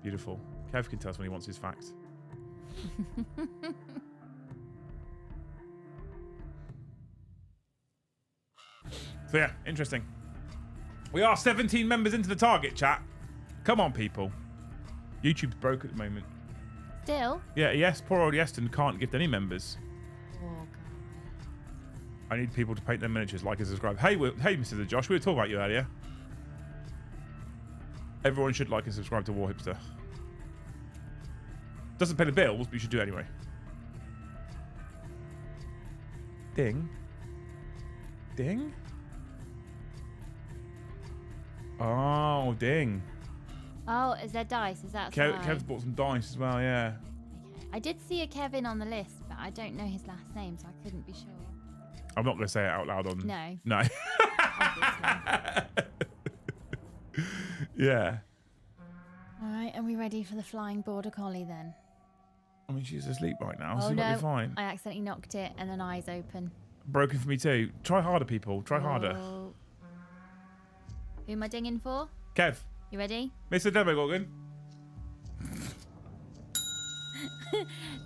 Beautiful. Kev can tell us when he wants his fact. So yeah, interesting. We are 17 members into the target, chat. Come on, people. YouTube's broke at the moment. Still? Yeah, yes, poor old Yeston can't gift any members. Oh, God. I need people to paint their miniatures, like and subscribe. Hey, Mr. Josh, we were talking about you earlier. Everyone should like and subscribe to War Hipster. Doesn't pay the bills, but you should do it anyway. Ding. Ding? Oh, ding. Oh, is there dice? Is that Kev's bought some dice as well, yeah. Okay. I did see a Kevin on the list, but I don't know his last name, so I couldn't be sure. I'm not going to say it out loud on... No. No. Yeah. All right, are we ready for the flying border collie then? I mean, she's asleep right now, so Oh you no, might be fine. I accidentally knocked it and then eyes open. Broken for me too. Try harder, people. Try harder. Oh. Who am I dinging for? Kev. You ready? Mr. Demogorgon.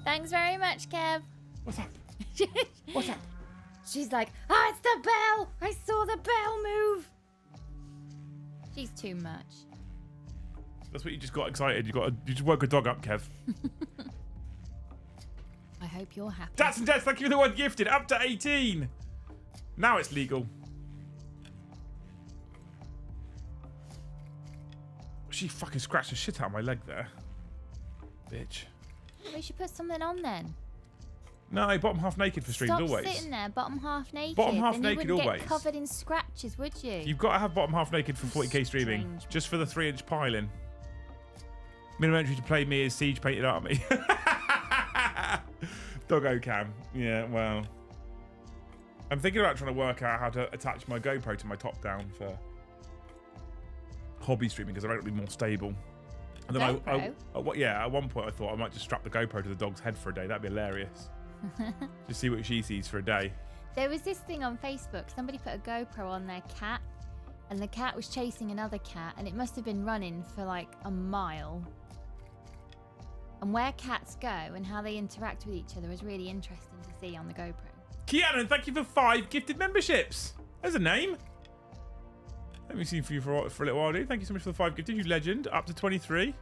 Thanks very much, Kev. What's up? What's up? She's like, oh, it's the bell! I saw the bell move! She's too much. That's what you just got excited. You just woke a dog up, Kev. I hope you're happy. Dats and Dets, thank you for the 1 gifted. Up to 18. Now it's legal. She fucking scratched the shit out of my leg there. Bitch. We should put something on then. No, bottom half naked for streams, Stop always. sitting there, bottom half naked. Bottom half then naked, you wouldn't always. Get covered in scratches, would you? You've got to have bottom half naked from 40k streaming. Strange. Just for the 3-inch piling. Minimum entry to play me is Siege Painted Army. Doggo cam. Yeah, well. I'm thinking about trying to work out how to attach my GoPro to my top down for hobby streaming, because I reckon it'll be more stable. And then at one point I thought I might just strap the GoPro to the dog's head for a day. That'd be hilarious. Just see what she sees for a day. There was this thing on Facebook. Somebody put a GoPro on their cat, and the cat was chasing another cat, and it must have been running for like a mile. And where cats go and how they interact with each other is really interesting to see on the GoPro. Kianan, thank you for 5 gifted memberships. There's a name. Let me see for you for a little while, dude. Thank you so much for the 5 gifted. You legend. Up to 23.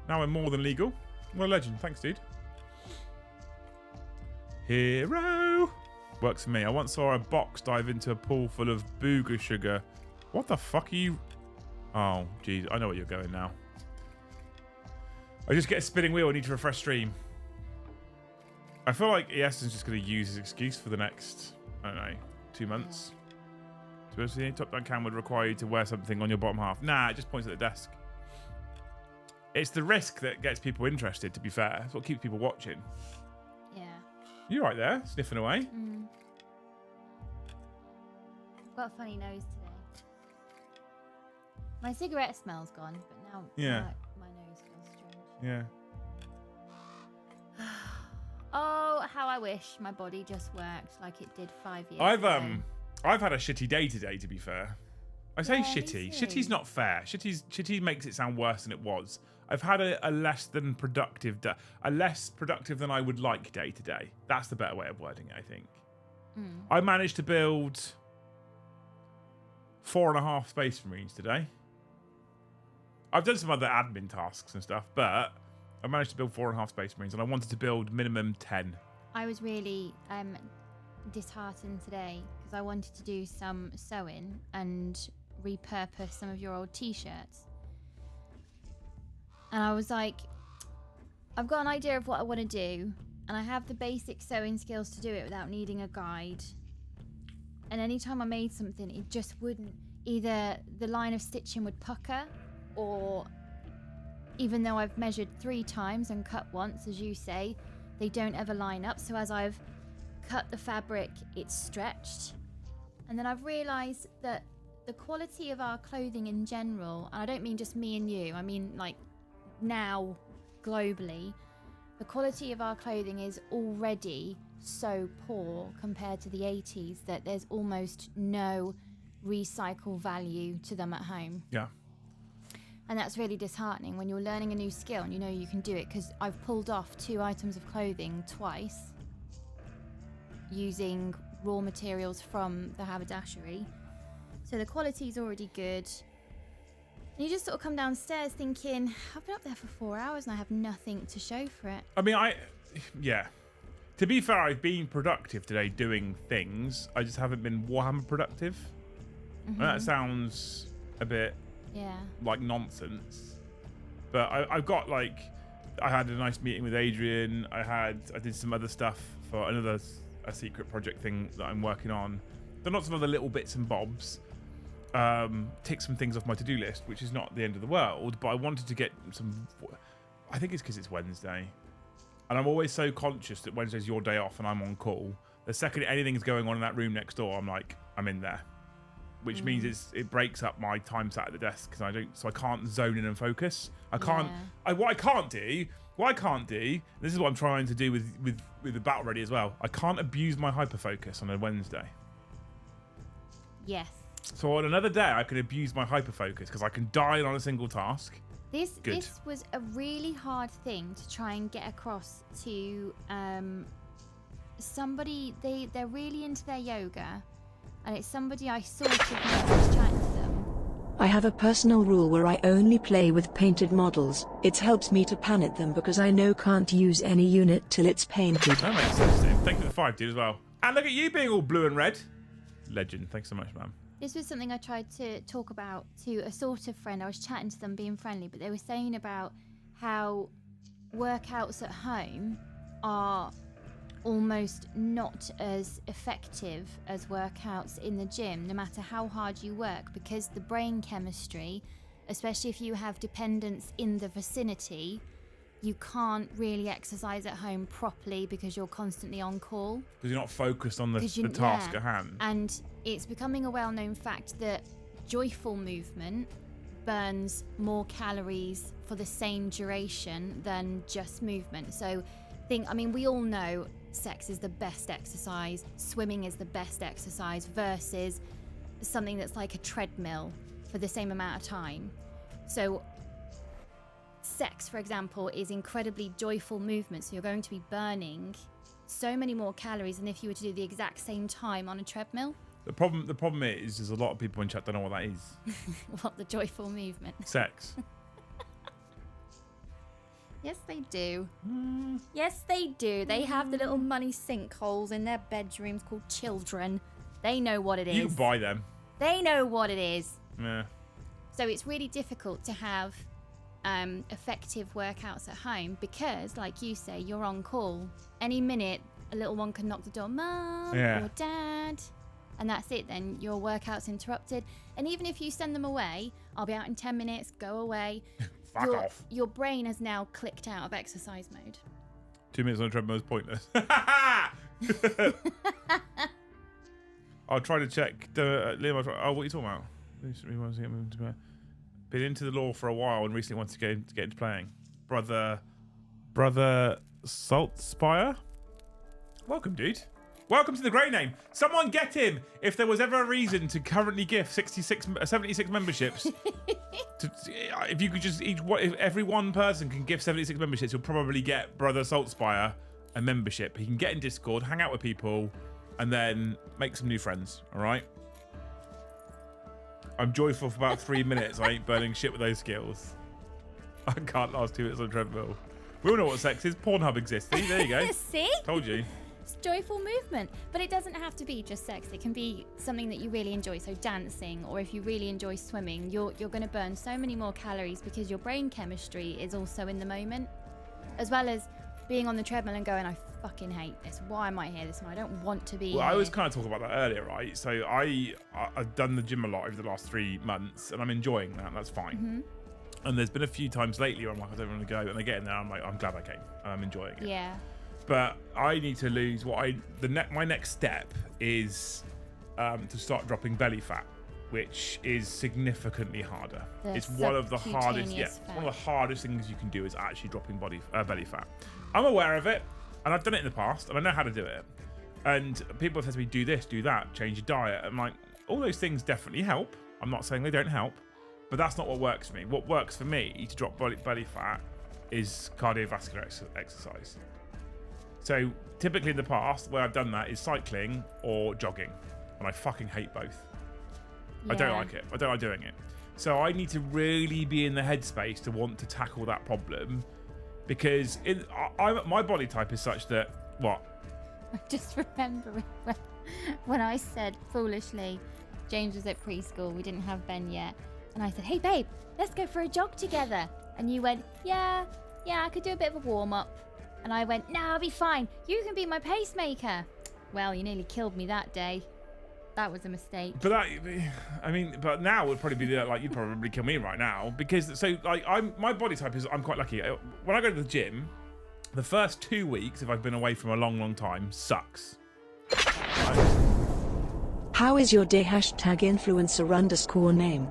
Now we're more than legal. What a legend. Thanks, dude. Hero. Works for me. I once saw a box dive into a pool full of booger sugar. What the fuck are you... Oh, jeez. I know where you're going now. I just get a spinning wheel. I need to refresh stream. I feel like Easton's just going to use his excuse for the next, I don't know, 2 months. To be honest with you, top-down cam would require you to wear something on your bottom half. Nah, it just points at the desk. It's the risk that gets people interested, to be fair. It's what keeps people watching. Yeah. You're right there, sniffing away. I've got a funny nose today. My cigarette smell's gone, but now my nose feels strange. Yeah. Oh, how I wish my body just worked like it did 5 years ago. I've had a shitty day today, to be fair. I say shitty. Shitty's not fair. Shitty makes it sound worse than it was. I've had a less than productive day, a less productive than I would like day to day. That's the better way of wording it, I think. I managed to build 4.5 Space Marines today. I've done some other admin tasks and stuff, but I managed to build 4.5 Space Marines, and I wanted to build minimum 10. I was really disheartened today because I wanted to do some sewing and repurpose some of your old t-shirts. And I was like, I've got an idea of what I want to do, and I have the basic sewing skills to do it without needing a guide. And anytime I made something, it just wouldn't. Either the line of stitching would pucker, or even though I've measured 3 times and cut once, as you say, they don't ever line up. So as I've cut the fabric, it's stretched. And then I've realised that the quality of our clothing in general, and I don't mean just me and you, I mean like now globally, the quality of our clothing is already so poor compared to the 80s that there's almost no recycle value to them at home. Yeah. And that's really disheartening when you're learning a new skill and you know you can do it, because I've pulled off 2 items of clothing twice using raw materials from the haberdashery. So the quality is already good. And you just sort of come downstairs thinking, I've been up there for 4 hours and I have nothing to show for it. I mean, yeah. To be fair, I've been productive today doing things. I just haven't been Warhammer productive. And that sounds a bit like nonsense. But I've got like, I had a nice meeting with Adrian. I did some other stuff for a secret project thing that I'm working on. Done lots of other little bits and bobs. Tick some things off my to-do list, which is not the end of the world, but I wanted to get some. I think it's because it's Wednesday, and I'm always so conscious that Wednesday's your day off and I'm on call. The second anything's going on in that room next door, I'm like, I'm in there, which means it breaks up my time sat at the desk because I can't zone in and focus. I can't. What I can't do. This is what I'm trying to do with the battle ready as well. I can't abuse my hyperfocus on a Wednesday. Yes. So on another day, I can abuse my hyperfocus because I can dial on a single task. This was a really hard thing to try and get across to somebody. They're really into their yoga, and it's somebody I sort of know. I was chatting to them. I have a personal rule where I only play with painted models. It helps me to pan at them because I can't use any unit till it's painted. That makes sense, Steve. Thank you for the 5, dude, as well. And look at you being all blue and red. Legend. Thanks so much, man. This was something I tried to talk about to a sort of friend. I was chatting to them, being friendly, but they were saying about how workouts at home are almost not as effective as workouts in the gym, no matter how hard you work, because the brain chemistry, especially if you have dependents in the vicinity, you can't really exercise at home properly because you're constantly on call. Because you're not focused on the task at hand. And it's becoming a well-known fact that joyful movement burns more calories for the same duration than just movement. So we all know sex is the best exercise, swimming is the best exercise versus something that's like a treadmill for the same amount of time. So sex, for example, is incredibly joyful movement, so you're going to be burning so many more calories than if you were to do the exact same time on a treadmill. The problem is there's a lot of people in chat don't know what that is. What, the joyful movement? Sex. Yes, they do. Yes, they do. They have the little money sinkholes in their bedrooms called children. They know what it is. You can buy them. They know what it is. Yeah. So it's really difficult to have effective workouts at home because, like you say, you're on call. Any minute, a little one can knock the door, Mum or Dad, and that's it then. Your workout's interrupted. And even if you send them away, I'll be out in 10 minutes, go away. Fuck off. Your brain has now clicked out of exercise mode. 2 minutes on a treadmill is pointless. I'll try to check. Liam, what are you talking about? Been into the law for a while and recently wanted to get into playing. Brother Saltspire? Welcome, dude. Welcome to the Grey Name. Someone get him. If there was ever a reason to currently gift 76 memberships, if you could just if every one person can give 76 memberships, you'll probably get Brother Saltspire a membership. He can get in Discord, hang out with people, and then make some new friends. All right. I'm joyful for about 3 minutes. I ain't burning shit with those skills. I can't last 2 minutes on a treadmill. We all know what sex is. Pornhub exists. See, there you go. See? Told you. It's joyful movement. But it doesn't have to be just sex. It can be something that you really enjoy. So dancing, or if you really enjoy swimming, you're going to burn so many more calories because your brain chemistry is also in the moment. As well as being on the treadmill and going, I fucking hate this. Why am I here this morning? I don't want to be here. I was kind of talking about that earlier, right? So I've done the gym a lot over the last 3 months, and I'm enjoying that. That's fine. Mm-hmm. And there's been a few times lately where I'm like, I don't want to go, and I get in there, I'm like, I'm glad I came, and I'm enjoying it. Yeah. But I need to lose my next step is to start dropping belly fat, which is significantly harder. It's one of the hardest. Yeah, one of the hardest things you can do is actually dropping belly fat. I'm aware of it, and I've done it in the past, and I know how to do it. And people have said to me, do this, do that, change your diet. I'm like, all those things definitely help. I'm not saying they don't help, but that's not what works for me. What works for me to drop belly fat is cardiovascular exercise. So typically in the past, where I've done that is cycling or jogging, and I fucking hate both. Yeah. I don't like it. I don't like doing it. So I need to really be in the headspace to want to tackle that problem, because my body type is such that I'm just remembering when I said foolishly, James was at preschool, we didn't have Ben yet, and I said, hey babe, let's go for a jog together. And you went, yeah, I could do a bit of a warm up. And I went, no, I'll be fine. You can be my pacemaker. Well, you nearly killed me that day. That was a mistake. But but now would probably be like, you'd probably kill me right now, because my body type is, I'm quite lucky. When I go to the gym, the first 2 weeks, if I've been away from a long time, sucks. How is your day? #influencer_ name.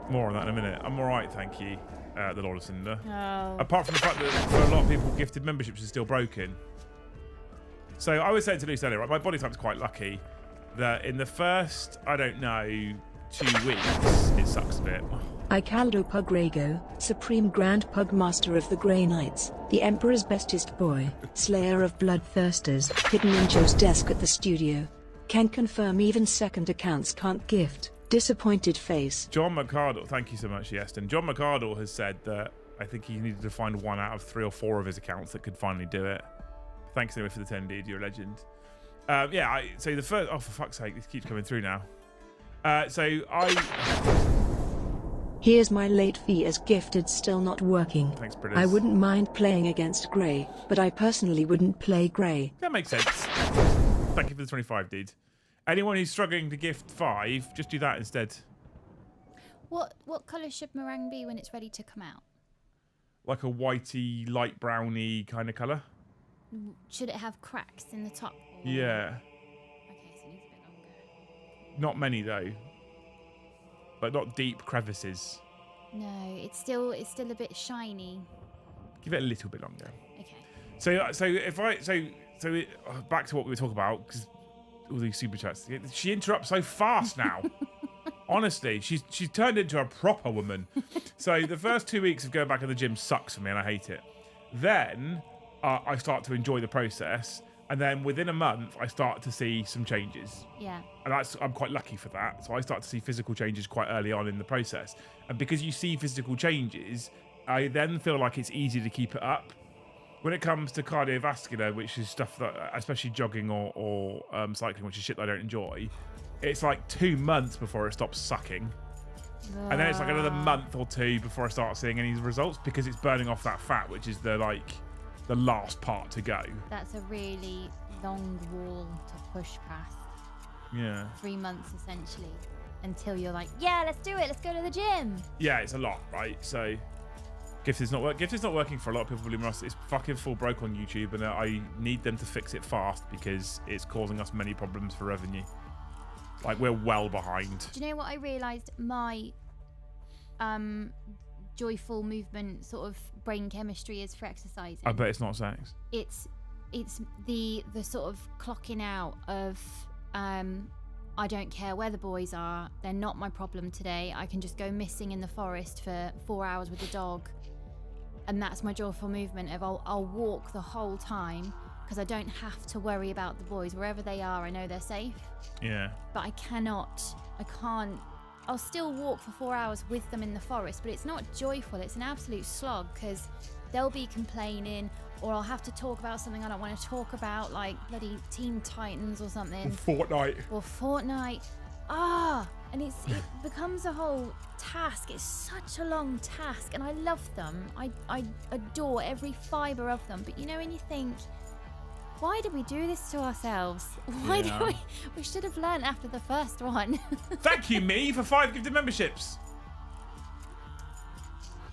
More on that in a minute. I'm all right, thank you, the Lord of Cinder. Oh. Apart from the fact that for a lot of people, gifted memberships are still broken. So I was saying to Luce earlier, right, my body type's quite lucky that in the first, 2 weeks, it sucks a bit. Icaldo Pugrego, Supreme Grand Pug Master of the Grey Knights, the Emperor's bestest boy, Slayer of Bloodthirsters, hidden in Joe's desk at the studio. Can confirm even second accounts can't gift. Disappointed face. John McCardle, thank you so much, Yeston. John McCardle has said that I think he needed to find 1 out of 3 or 4 of his accounts that could finally do it. Thanks anyway for the 10, dude. You're a legend. So the first... Oh, for fuck's sake, this keeps coming through now. Here's my late fee as gifted still not working. Thanks, Britters. I wouldn't mind playing against Grey, but I personally wouldn't play Grey. That makes sense. Thank you for the 25, dude. Anyone who's struggling to gift 5, just do that instead. What colour should meringue be when it's ready to come out? like a whitey, light browny kind of colour. Should it have cracks in the top? Or... Yeah. Okay, so it needs a bit longer. Not many though. Like not deep crevices. No, it's still a bit shiny. Give it a little bit longer. Okay. So back to what we were talking about, because all these super chats. She interrupts so fast now. Honestly, she's turned into a proper woman. So the first 2 weeks of going back to the gym sucks for me, and I hate it. Then I start to enjoy the process, and then within a month, I start to see some changes. Yeah. And I'm quite lucky for that. So I start to see physical changes quite early on in the process, and because you see physical changes, I then feel like it's easy to keep it up. When it comes to cardiovascular, which is stuff that, especially jogging or cycling, which is shit that I don't enjoy, it's like 2 months before it stops sucking. And then it's like another month or two before I start seeing any results, because it's burning off that fat, which is the last part to go. That's a really long wall to push past. Yeah. 3 months essentially, until you're like, yeah, let's do it. Let's go to the gym. Yeah, it's a lot, right? So Gift is not working for a lot of people. Believe me, it's fucking full broke on YouTube, and I need them to fix it fast because it's causing us many problems for revenue. Like, we're well behind. Do you know what I realised my joyful movement sort of brain chemistry is for exercising? I bet it's not sex. It's the sort of clocking out of I don't care where the boys are, they're not my problem today. I can just go missing in the forest for 4 hours with the dog, and that's my joyful movement of I'll walk the whole time because I don't have to worry about the boys. Wherever they are, I know they're safe. Yeah. But I can't. I'll still walk for 4 hours with them in the forest, but it's not joyful. It's an absolute slog because they'll be complaining, or I'll have to talk about something I don't want to talk about, like bloody Teen Titans or something. Or Fortnite. And it becomes a whole task. It's such a long task, and I love them. I adore every fibre of them. But you know, when you think, why did we do this to ourselves? Why do we should have learned after the first one. Thank you, me, for 5 gifted memberships.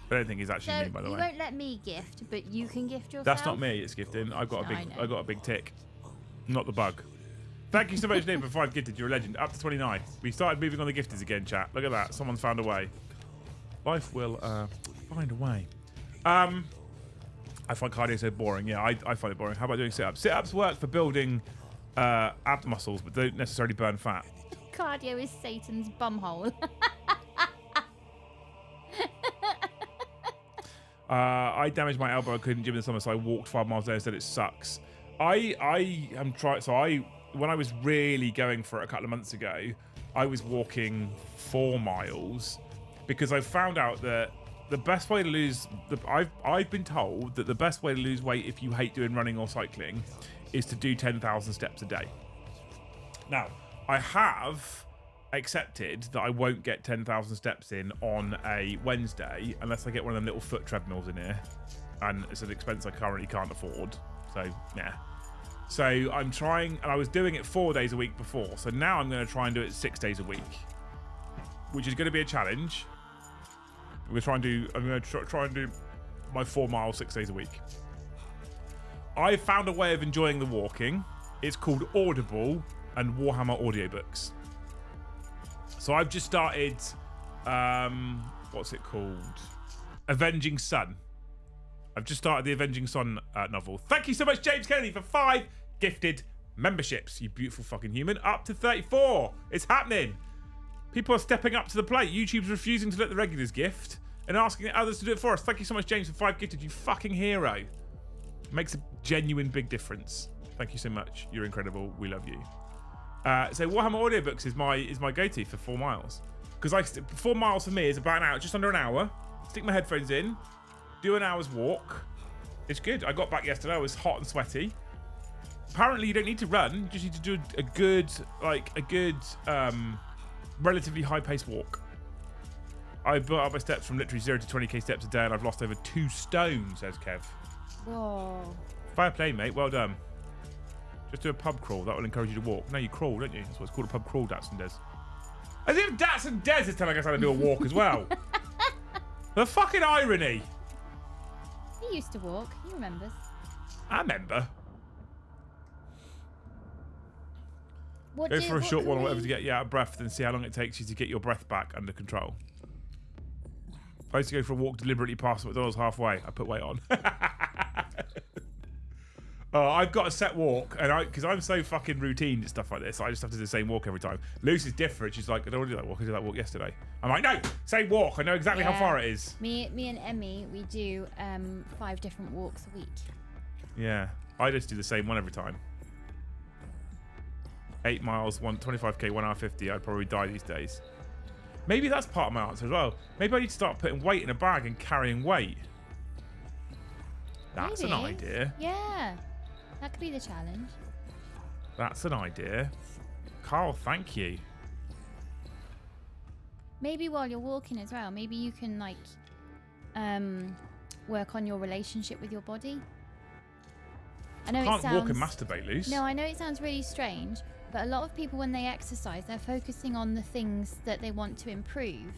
I don't think he's actually me, by the way. You won't let me gift, but you can gift yourself. That's not me. It's gifting. I've got a big tick, not the bug. Thank you so much, Nick, for 5 gifted. You're a legend. Up to 29. We started moving on the gifters again, chat. Look at that. Someone's found a way. Life will find a way. I find cardio so boring. Yeah, I find it boring. How about doing sit-ups? Sit-ups work for building ab muscles, but don't necessarily burn fat. Cardio is Satan's bumhole. I damaged my elbow. I couldn't gym in the summer, so I walked 5 miles there. Said it sucks. I am trying. So when I was really going for it a couple of months ago, I was walking 4 miles because I found out that the best way to lose. I've been told that the best way to lose weight if you hate doing running or cycling is to do 10,000 steps a day. Now, I have accepted that I won't get 10,000 steps in on a Wednesday unless I get one of them little foot treadmills in here, and it's an expense I currently can't afford. So yeah. So I'm trying, and I was doing it 4 days a week before. So now I'm going to try and do it 6 days a week, which is going to be a challenge. I'm going to try and do my 4 miles 6 days a week. I found a way of enjoying the walking. It's called Audible and Warhammer audiobooks. So I've just started, what's it called? Avenging Sun. I've just started the Avenging Sun novel. Thank you so much, James Kennedy, for 5 gifted memberships. You beautiful fucking human. Up to 34. It's happening. People are stepping up to the plate. YouTube's refusing to let the regulars gift and asking others to do it for us. Thank you so much, James, for 5 gifted. You fucking hero. Makes a genuine big difference. Thank you so much. You're incredible. We love you. So Warhammer audiobooks is my go-to for 4 miles, because 4 miles for me is about an hour, just under an hour. Stick my headphones in, do an hour's walk. It's good. I got back yesterday. I was hot and sweaty. Apparently, you don't need to run. You just need to do a good, relatively high-paced walk. I built up my steps from literally 0 to 20k steps a day, and I've lost over 2 stone, says Kev. Whoa. Fair play, mate. Well done. Just do a pub crawl. That will encourage you to walk. No, you crawl, don't you? That's what it's called, a pub crawl, Dats and Des. As if Dats and Des is telling us how to do a walk as well. The fucking irony. He used to walk. He remembers. I remember. What Go for a short one or can whatever to get you out of breath, then see how long it takes you to get your breath back under control. I used to go for a walk deliberately past McDonald's halfway. I put weight on. Oh, I've got a set walk, and because I'm so fucking routine and stuff like this, I just have to do the same walk every time. Lucy's different. She's like, I don't want to do that walk. I did that walk yesterday. I'm like, no, same walk. I know exactly how far it is. Me and Emmy, we do 5 different walks a week. Yeah, I just do the same one every time. 8 miles, 25k, 1 hour 50. I'd probably die these days. Maybe that's part of my answer as well. Maybe I need to start putting weight in a bag and carrying weight. That's an idea. Yeah, that could be the challenge. That's an idea. Carl, thank you. Maybe while you're walking as well, maybe you can like work on your relationship with your body. I know Can't walk and masturbate, Luce. No, I know it sounds really strange, but a lot of people when they exercise, they're focusing on the things that they want to improve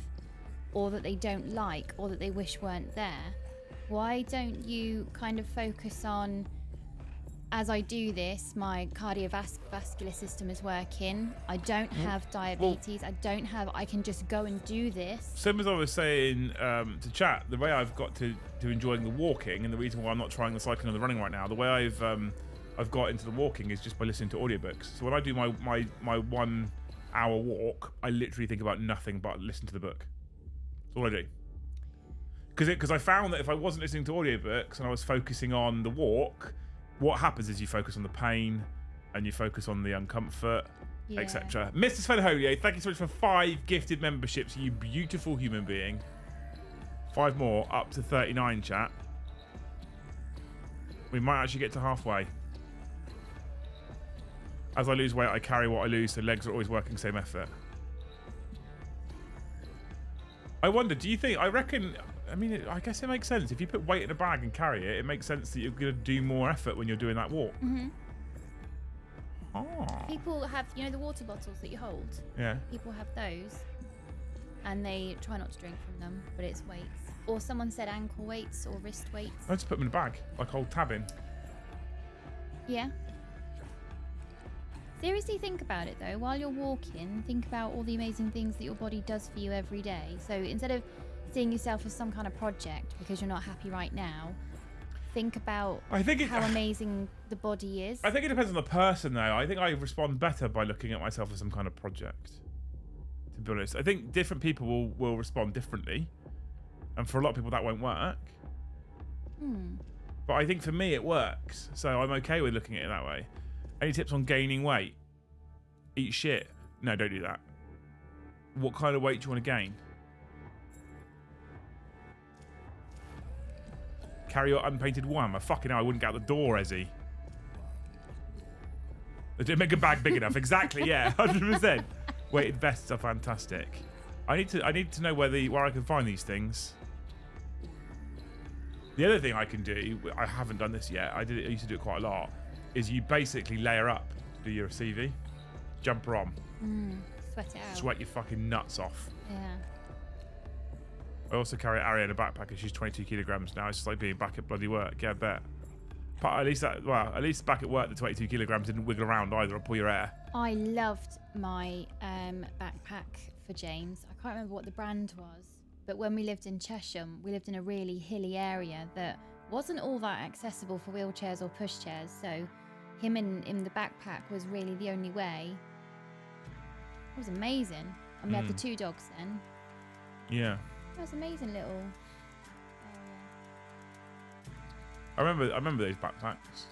or that they don't like or that they wish weren't there. Why don't you kind of focus on, as I do this, my cardiovascular system is working. I don't have diabetes. I can just go and do this. Same as I was saying to chat, the way I've got to enjoying the walking, and the reason why I'm not trying the cycling or the running right now, the way I've got into the walking is just by listening to audiobooks. So when I do my 1 hour walk, I literally think about nothing but listen to the book. That's all I do. Because I found that if I wasn't listening to audiobooks and I was focusing on the walk, what happens is you focus on the pain and you focus on the uncomfort, etc. Mr. Sven Holier, thank you so much for 5 gifted memberships, you beautiful human being. 5 more, up to 39, chat. We might actually get to halfway. As I lose weight, I carry what I lose, so legs are always working same effort. I wonder, do you think, I guess it makes sense. If you put weight in a bag and carry it, it makes sense that you're going to do more effort when you're doing that walk. Mm-hmm. Oh. People have, the water bottles that you hold. Yeah. People have those, and they try not to drink from them, but it's weights. Or someone said ankle weights or wrist weights. I just put them in a bag, like old tabbing. Yeah. Seriously, think about it though. While you're walking, think about all the amazing things that your body does for you every day. So instead of seeing yourself as some kind of project because you're not happy right now, think about how amazing the body is. I think it depends on the person though. I think I respond better by looking at myself as some kind of project, to be honest. I think different people will respond differently, and for a lot of people that won't work. But I think for me it works, so I'm okay with looking at it that way. Any tips on gaining weight? Eat shit. No, don't do that. What kind of weight do you want to gain? Carry your unpainted Warhammer. Fucking hell, I wouldn't get out the door, Ezzy. Make a bag big enough. Exactly, yeah. 100%. Weighted vests are fantastic. I need to know where I can find these things. The other thing I can do, I haven't done this yet, I used to do it quite a lot, is you basically layer up to do your CV. Jumper on. Sweat it out. Sweat your fucking nuts off. Yeah. I also carry Ari in a backpack and she's 22 kilograms now. It's just like being back at bloody work. Yeah, I bet. But at least back at work, the 22 kilograms didn't wiggle around either or pull your hair. I loved my backpack for James. I can't remember what the brand was, but when we lived in Chesham, we lived in a really hilly area that wasn't all that accessible for wheelchairs or pushchairs. So him in the backpack was really the only way. It was amazing. And we had the 2 dogs then. Yeah. It was amazing little area. I remember those backpacks.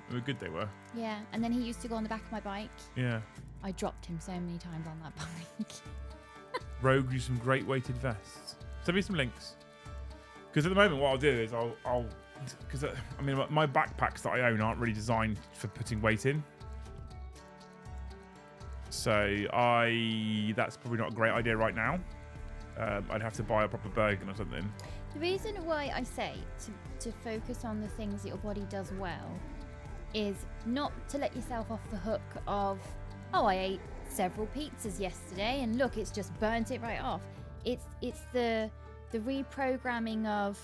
They were good, they were. Yeah, and then he used to go on the back of my bike. Yeah. I dropped him so many times on that bike. Rogue used some great weighted vests. Send me some links. Because at the moment what I'll do is because my backpacks that I own aren't really designed for putting weight in. So that's probably not a great idea right now. I'd have to buy a proper Bergen or something. The reason why I say to focus on the things that your body does well is not to let yourself off the hook of, oh, I ate several pizzas yesterday and look, it's just burnt it right off. It's the reprogramming of,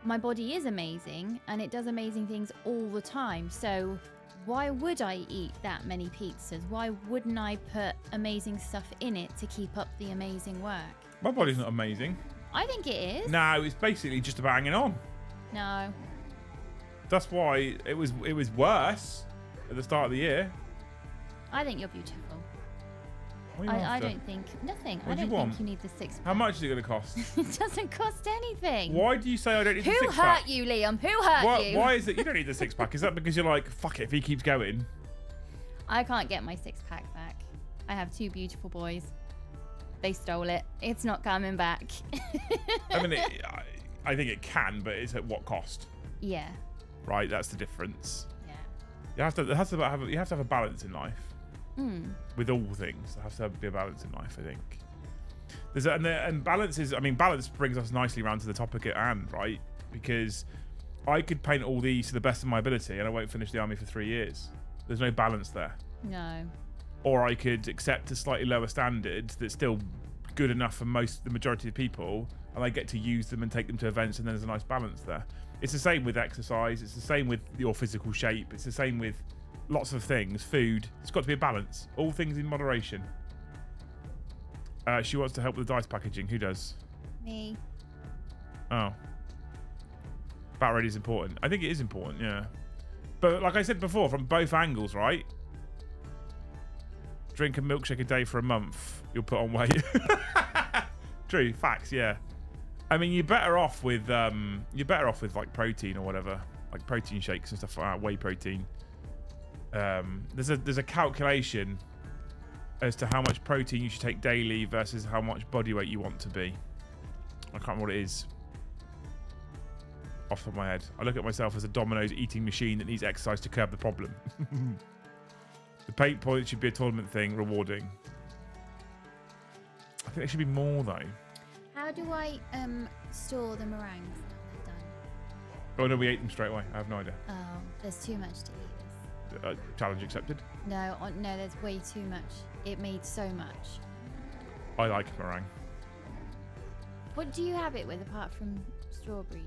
my body is amazing and it does amazing things all the time. So why would I eat that many pizzas? Why wouldn't I put amazing stuff in it to keep up the amazing work? My body's not amazing. I think it is. No, it's basically just about hanging on. No. That's why it was worse at the start of the year. I think you're beautiful. What are you I after? don't think nothing. What I do you don't want? think you need the six pack. How much is it going to cost? It doesn't cost anything. Why do you say I don't need the Who six pack? hurt you, Liam? Who hurt you? Why is it you don't need the six pack? Is that because you're like, fuck it, if he keeps going? I can't get my six pack back. I have two beautiful boys. They stole it. It's not coming back. I mean, I think it can, but it's at what cost? Yeah. Right, that's the difference. Yeah. You have to have a balance in life. Mm. With all things, there has to be a balance in life, I think. And balance is, I mean, balance brings us nicely around to the topic at hand, right? Because I could paint all these to the best of my ability and I won't finish the army for 3 years. There's no balance there. No. Or I could accept a slightly lower standard that's still good enough for the majority of people, and I get to use them and take them to events, and then there's a nice balance there. It's the same with exercise. It's the same with your physical shape. It's the same with lots of things. Food. It's got to be a balance. All things in moderation. She wants to help with the dice packaging. Who does? Me. Oh. Battle ready is important. I think it is important, yeah. But like I said before, from both angles, right? Drink a milkshake a day for a month, you'll put on weight. True, facts, yeah. I mean, you're better off with like protein or whatever, like protein shakes and stuff like that, whey protein. There's a calculation as to how much protein you should take daily versus how much body weight you want to be. I can't remember what it is off the top of my head. I look at myself as a Domino's eating machine that needs exercise to curb the problem. The paint point should be a tournament thing, rewarding. I think there should be more though. How do I store the meringues now they're done? Oh no, we ate them straight away. I have no idea. Oh, there's too much to eat. Challenge accepted. No, no, there's way too much. It made so much. I like meringue. What do you have it with apart from strawberries?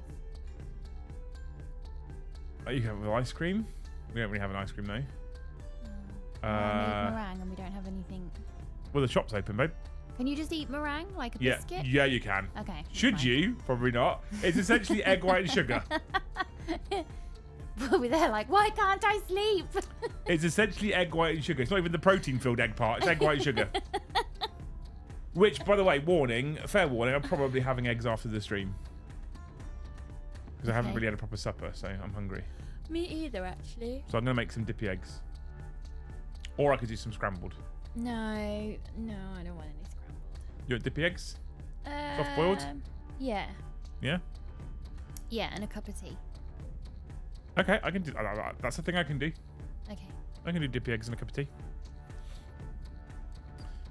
You can have it with ice cream. We don't really have an ice cream though. I made meringue and we don't have anything. Well, the shop's open, babe. Can you just eat meringue like a Yeah, biscuit? yeah, you can. Okay. Should fine. you? Probably not. It's essentially egg white and sugar. We're there like, why can't I sleep? It's essentially egg white and sugar. It's not even the protein-filled egg part. It's egg white and sugar. Which, by the way, fair warning, I'm probably having eggs after the stream. Because I haven't really had a proper supper, so I'm hungry. Me either, actually. So I'm going to make some dippy eggs. Or I could do some scrambled. No, I don't want any scrambled. You want dippy eggs? Soft-boiled? Yeah. Yeah? Yeah, and a cup of tea. Okay, I can do that's the thing I can do. Okay. I can do dippy eggs and a cup of tea.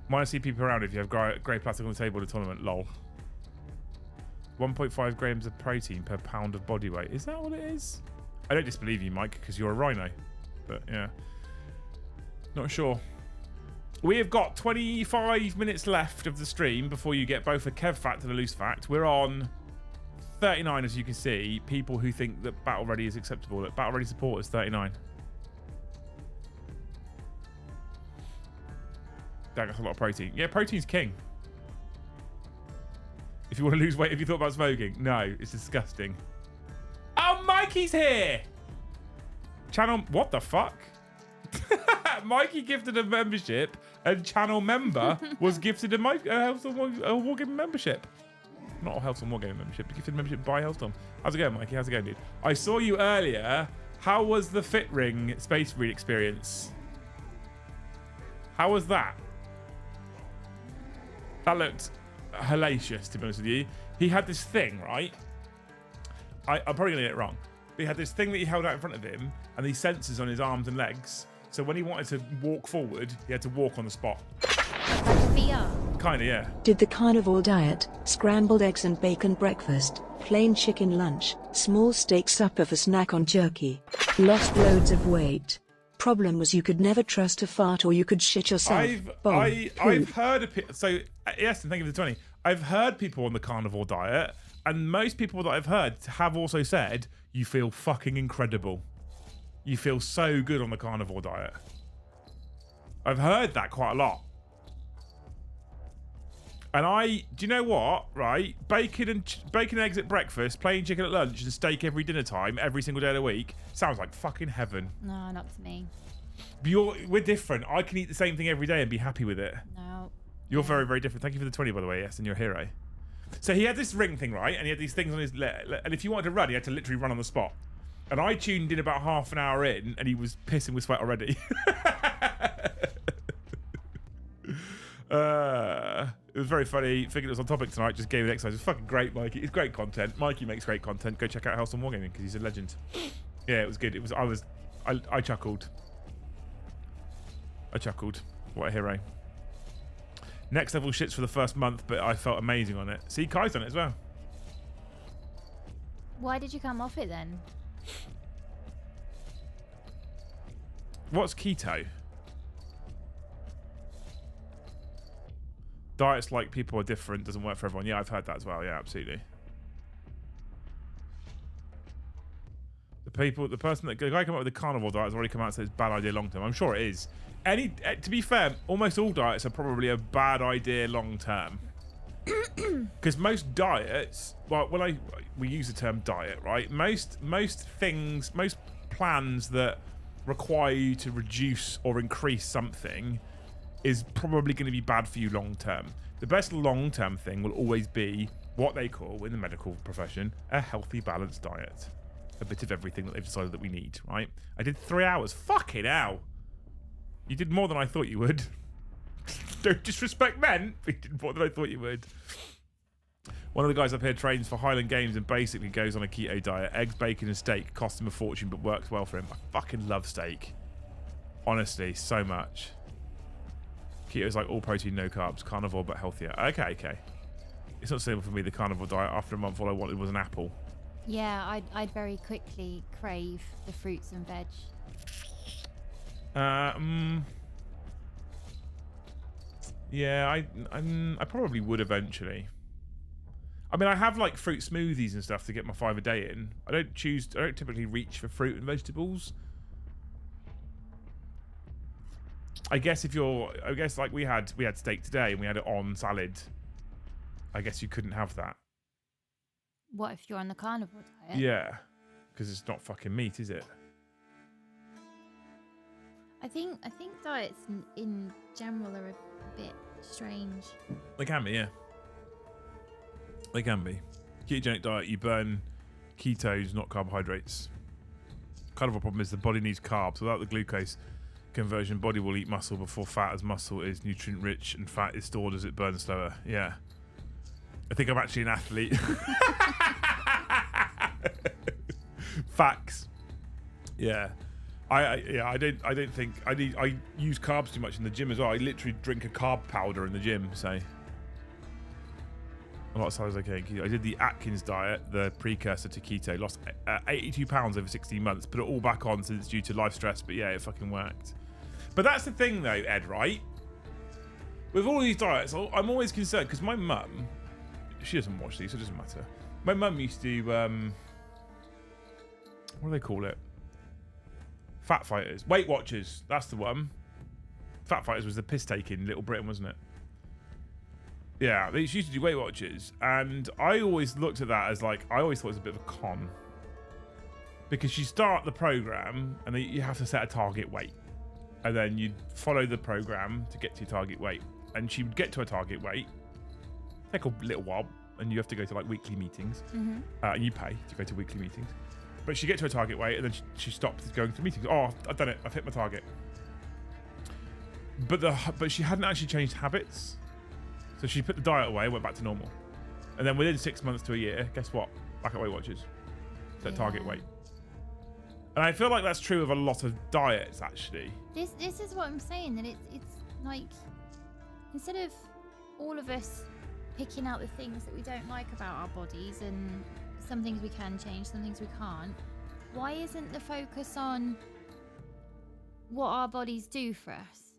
Minus CP per round if you have grey plastic on the table at a tournament. Lol. 1.5 grams of protein per pound of body weight. Is that what it is? I don't disbelieve you, Mike, because you're a rhino. But yeah. Not sure. We have got 25 minutes left of the stream before you get both a Kev fact and a loose fact. We're on 39, as you can see. People who think that battle ready is acceptable. That battle ready support is 39. That's a lot of protein. Yeah, protein's king. If you want to lose weight, have you thought about smoking? No, it's disgusting. Oh, Mikey's here! Channel... What the fuck? Mikey gifted a membership, and channel member was gifted a Wargaming membership. Not a Hellstorm Wargaming membership, but gifted a membership by Hellstorm. How's it going, Mikey? How's it going, dude? I saw you earlier. How was the Fit Ring Space Marine experience? How was that? That looked hellacious, to be honest with you. He had this thing, right? I'm probably going to get it wrong. But he had this thing that he held out in front of him, and these sensors on his arms and legs. So when he wanted to walk forward, he had to walk on the spot. Like VR. Kinda, yeah. Did the carnivore diet, scrambled eggs and bacon breakfast, plain chicken lunch, small steak supper for snack on jerky. Lost loads of weight. Problem was you could never trust a fart or you could shit yourself. I've heard so yes, and thank you for the 20. I've heard people on the carnivore diet, and most people that I've heard have also said, you feel fucking incredible. You feel so good on the carnivore diet. I've heard that quite a lot. And do you know what, right? Bacon and eggs at breakfast, plain chicken at lunch, and steak every dinner time, every single day of the week, sounds like fucking heaven. No, not to me. We're different. I can eat the same thing every day and be happy with it. No. You're very, very different. Thank you for the 20, by the way, yes, and you're a hero. So he had this ring thing, right? And he had these things on his and if you wanted to run, he had to literally run on the spot. And I tuned in about half an hour in, and he was pissing with sweat already. It was very funny. Figured it was on topic tonight. Just gave it exercise. It's fucking great, Mikey. It's great content. Mikey makes great content. Go check out House on Wargaming because he's a legend. Yeah, it was good. I chuckled. I chuckled. What a hero. Next level shits for the first month, but I felt amazing on it. See, Kai's done it as well. Why did you come off it then? What's keto? Diets like people are different, doesn't work for everyone. Yeah, I've heard that as well. Yeah, absolutely. The guy come up with the carnivore diet has already come out and said it's a bad idea long term. I'm sure it is. To be fair, almost all diets are probably a bad idea long term. Because most diets, well, we use the term diet, right? Most plans that require you to reduce or increase something is probably going to be bad for you long term. The best long term thing will always be what they call in the medical profession a healthy, balanced diet. A bit of everything that they've decided that we need, right? I did 3 hours. Fucking hell. You did more than I thought you would. Don't disrespect men, but you did more than I thought you would. One of the guys up here trains for Highland Games and basically goes on a keto diet. Eggs, bacon, and steak cost him a fortune, but works well for him. I fucking love steak. Honestly, so much. Keto is like all protein, no carbs. Carnivore, but healthier. Okay. It's not suitable for me, the carnivore diet. After a month, all I wanted was an apple. Yeah, I'd very quickly crave the fruits and veg. Yeah, I probably would eventually. I mean, I have like fruit smoothies and stuff to get my 5 a day in. I don't typically reach for fruit and vegetables. I guess like we had steak today and we had it on salad. I guess you couldn't have that. What if you're on the carnivore diet? Yeah, because it's not fucking meat, is it? I think diets in general are a bit strange. They can be, yeah. They can be. Ketogenic diet, you burn ketones, not carbohydrates. Kind of a problem is the body needs carbs. Without the glucose conversion, body will eat muscle before fat, as muscle is nutrient rich and fat is stored as it burns slower. Yeah. I think I'm actually an athlete. Facts. Yeah. I don't think I use carbs too much in the gym as well. I literally drink a carb powder in the gym, so a lot of salads okay. I did the Atkins diet, the precursor to keto. Lost 82 pounds over 16 months. Put it all back on since due to life stress, but yeah, it fucking worked. But that's the thing though, Ed, right? With all these diets, I'm always concerned because my mum, she doesn't watch these, so it doesn't matter. My mum used to what do they call it? Fat Fighters. Weight Watchers. That's the one. Fat Fighters was the piss taking in Little Britain, wasn't it? Yeah, they used to do Weight Watchers. And I always looked at that as like, I always thought it was a bit of a con. Because you start the program and you have to set a target weight. And then you follow the program to get to your target weight. And she would get to a target weight. Take a little while. And you have to go to like weekly meetings. Mm-hmm. And you pay to go to weekly meetings. But she'd get to a target weight and then she stopped going to meetings. Oh, I've done it. I've hit my target. But she hadn't actually changed habits. So she put the diet away and went back to normal. And then within 6 months to a year, guess what? Back at Weight Watchers. Set target weight. And I feel like that's true of a lot of diets, actually. This is what I'm saying, that it's like, instead of all of us picking out the things that we don't like about our bodies and some things we can change, some things we can't, why isn't the focus on what our bodies do for us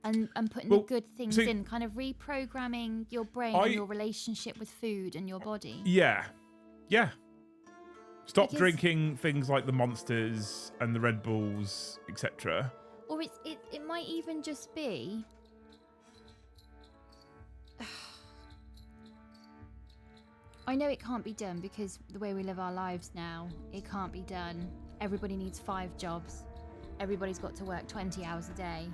and putting the good things in, kind of reprogramming your brain and your relationship with food and your body. Yeah. Stop drinking things like the Monsters and the Red Bulls, etc. Or it might even just be... I know it can't be done because the way we live our lives now, it can't be done. Everybody needs 5 jobs. Everybody's got to work 20 hours a day.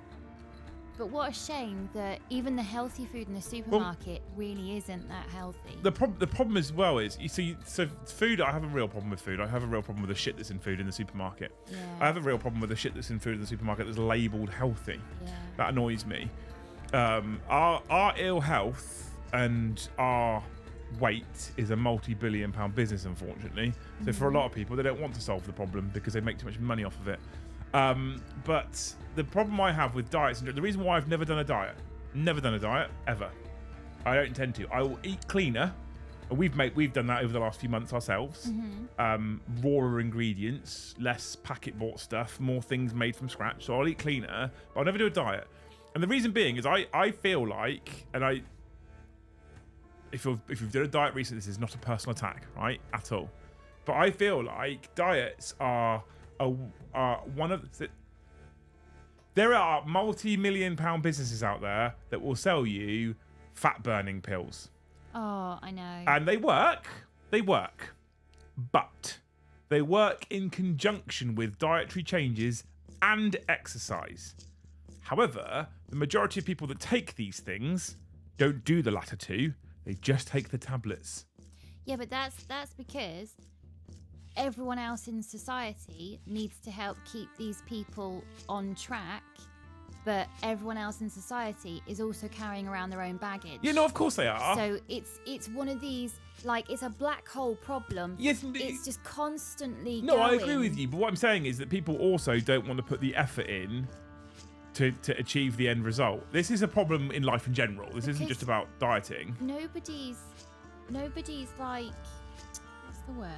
But what a shame that even the healthy food in the supermarket really isn't that healthy. The problem as well is, you see, so food, I have a real problem with food. I have a real problem with the shit that's in food in the supermarket. Yeah. I have a real problem with the shit that's in food in the supermarket that's labelled healthy. Yeah. That annoys me. Our ill health and our weight is a multi-billion pound business, unfortunately. So for a lot of people, they don't want to solve the problem because they make too much money off of it. But the problem I have with diets, and the reason why I've never done a diet ever, I don't intend to. I will eat cleaner. We've done that over the last few months ourselves. Rawer ingredients, less packet bought stuff, more things made from scratch. So I'll eat cleaner, but I'll never do a diet. And the reason being is I feel like, and if you've done a diet recently, this is not a personal attack, right, at all. But I feel like diets are one of the... There are multi-million pound businesses out there that will sell you fat-burning pills. Oh, I know. And they work. But they work in conjunction with dietary changes and exercise. However, the majority of people that take these things don't do the latter two. They just take the tablets. Yeah, but that's because everyone else in society needs to help keep these people on track, but everyone else in society is also carrying around their own baggage. Yeah, no, of course they are. So it's one of these, like, it's a black hole problem. Yes, it's just constantly No, going. I agree with you, but what I'm saying is that people also don't want to put the effort in to achieve the end result. This is a problem in life in general. This isn't just about dieting. Nobody's like, what's the word?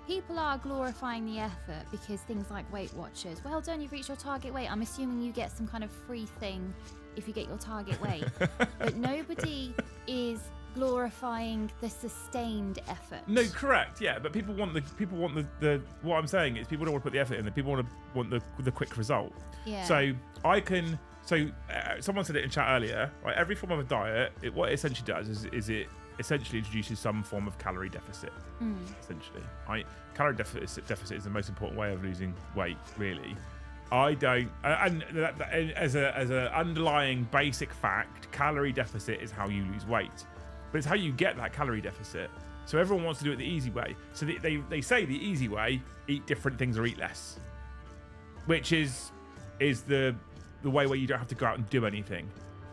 People are glorifying the effort because things like Weight Watchers, well done, you've reached your target weight. I'm assuming you get some kind of free thing if you get your target weight. But nobody is glorifying the sustained effort. No, correct, yeah, but people want the what I'm saying is people don't want to put the effort in, people want the quick result. Yeah. So someone said it in chat earlier, right? Every form of a diet, what it essentially does is it essentially introduces some form of calorie deficit. Essentially, right? Calorie deficit is the most important way of losing weight, really. I don't, and as a underlying basic fact, calorie deficit is how you lose weight, but it's how you get that calorie deficit. So everyone wants to do it the easy way. So they say the easy way: eat different things or eat less, which is the way where you don't have to go out and do anything.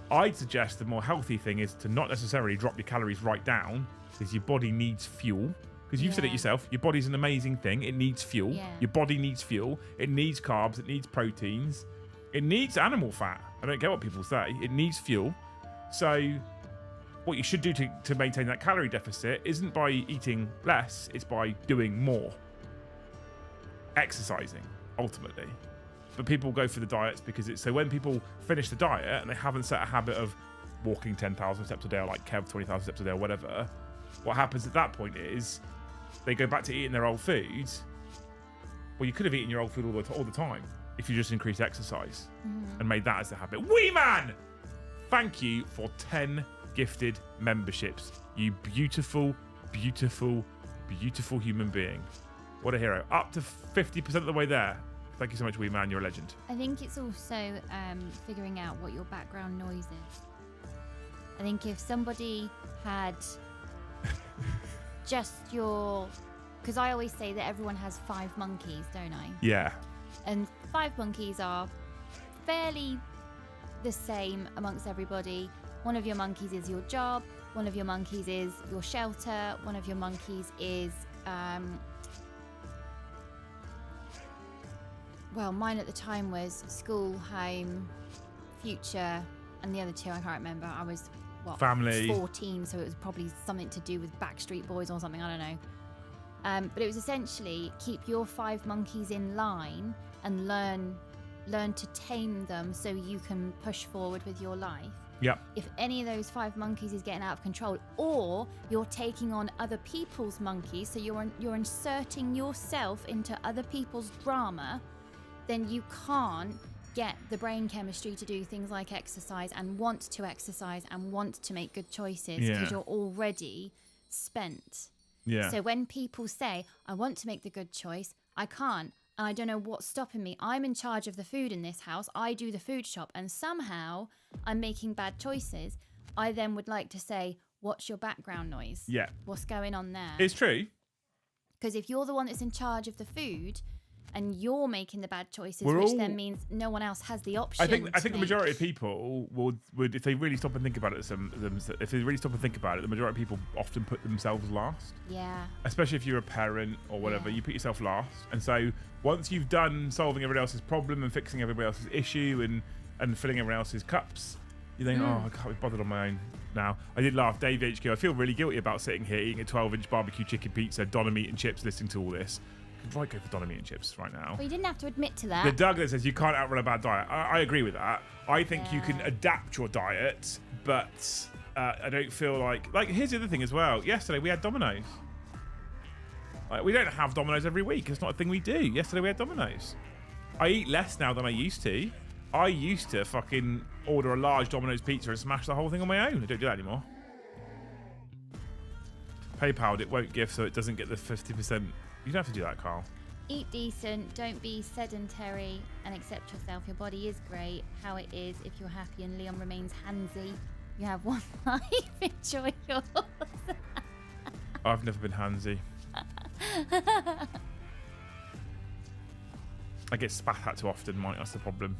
I'd suggest the more healthy thing is to not necessarily drop your calories right down, because your body needs fuel. Because you've said it yourself, your body's an amazing thing. It needs fuel. Yeah. Your body needs fuel. It needs carbs. It needs proteins. It needs animal fat. I don't care what people say. It needs fuel. So what you should do to maintain that calorie deficit isn't by eating less. It's by doing more. Exercising, ultimately. But people go for the diets because it's... So when people finish the diet and they haven't set a habit of walking 10,000 steps a day, or like Kev 20,000 steps a day or whatever, what happens at that point is they go back to eating their old foods. Well, you could have eaten your old food all the time if you just increased exercise and made that as the habit. Wee Man! Thank you for 10 gifted memberships. You beautiful, beautiful, beautiful human being. What a hero. Up to 50% of the way there. Thank you so much, Wee Man. You're a legend. I think it's also figuring out what your background noise is. I think if somebody had just your... Because I always say that everyone has 5 monkeys, don't I? Yeah. And 5 monkeys are fairly the same amongst everybody. One of your monkeys is your job. One of your monkeys is your shelter. One of your monkeys is... well, mine at the time was school, home, future, and the other 2 I can't remember. I was, family, 14, so it was probably something to do with Backstreet Boys or something, I don't know. But it was essentially keep your 5 monkeys in line and learn to tame them so you can push forward with your life. Yep. If any of those 5 monkeys is getting out of control, or you're taking on other people's monkeys, so you're inserting yourself into other people's drama, then you can't get the brain chemistry to do things like exercise and want to make good choices because you're already spent. Yeah. So when people say, I want to make the good choice, I can't. And I don't know what's stopping me. I'm in charge of the food in this house. I do the food shop. And somehow I'm making bad choices. I then would like to say, what's your background noise? Yeah. What's going on there? It's true. Because if you're the one that's in charge of the food and you're making the bad choices, then means no one else has the option. I think the majority of people would, if they really stop and think about it, if they really stop and think about it, the majority of people often put themselves last. Yeah. Especially if you're a parent or whatever, you put yourself last. And so once you've done solving everybody else's problem and fixing everybody else's issue and filling everyone else's cups, you think, oh, I can't be bothered on my own now. I did laugh. Dave HQ, I feel really guilty about sitting here eating a 12-inch barbecue chicken pizza, Donna meat and chips, listening to all this. I could go for Donna meat and chips right now. Well, you didn't have to admit to that. The Doug that says you can't outrun a bad diet. I agree with that. I think you can adapt your diet, but I don't feel like here's the other thing as well. Yesterday we had Domino's. Like, we don't have Domino's every week. It's not a thing we do. Yesterday we had Domino's. I eat less now than I used to. I used to fucking order a large Domino's pizza and smash the whole thing on my own. I don't do that anymore. PayPal, it won't give, so it doesn't get the 50%. You don't have to do that, Carl. Eat decent, don't be sedentary, and accept yourself. Your body is great, how it is. If you're happy and Leon remains handsy, you have one life. Enjoy yours. I've never been handsy. I get spat at too often, Mike. That's the problem.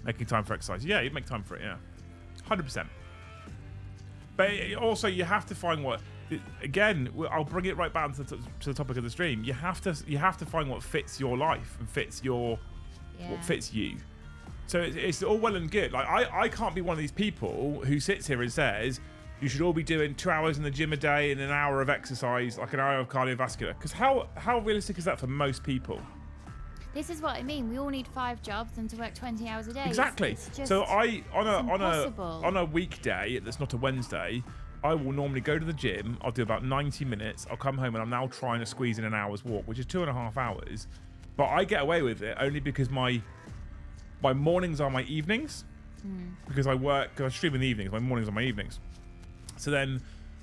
Making time for exercise. Yeah, you make time for it, yeah. 100%. But also, you have to find what... Again, I'll bring it right back to the topic of the stream. You have to find what fits your life and fits what fits you. So it's all well and good. Like I can't be one of these people who sits here and says you should all be doing 2 hours in the gym a day and an hour of exercise, like an hour of cardiovascular. Because how realistic is that for most people? This is what I mean. We all need 5 jobs and to work 20 hours a day. Exactly. It's just, so on a weekday that's not a Wednesday, I will normally go to the gym. I'll do about 90 minutes. I'll come home and I'm now trying to squeeze in an hour's walk, which is 2.5 hours. But I get away with it only because my mornings are my evenings. Because I stream in the evenings. My mornings are my evenings. So then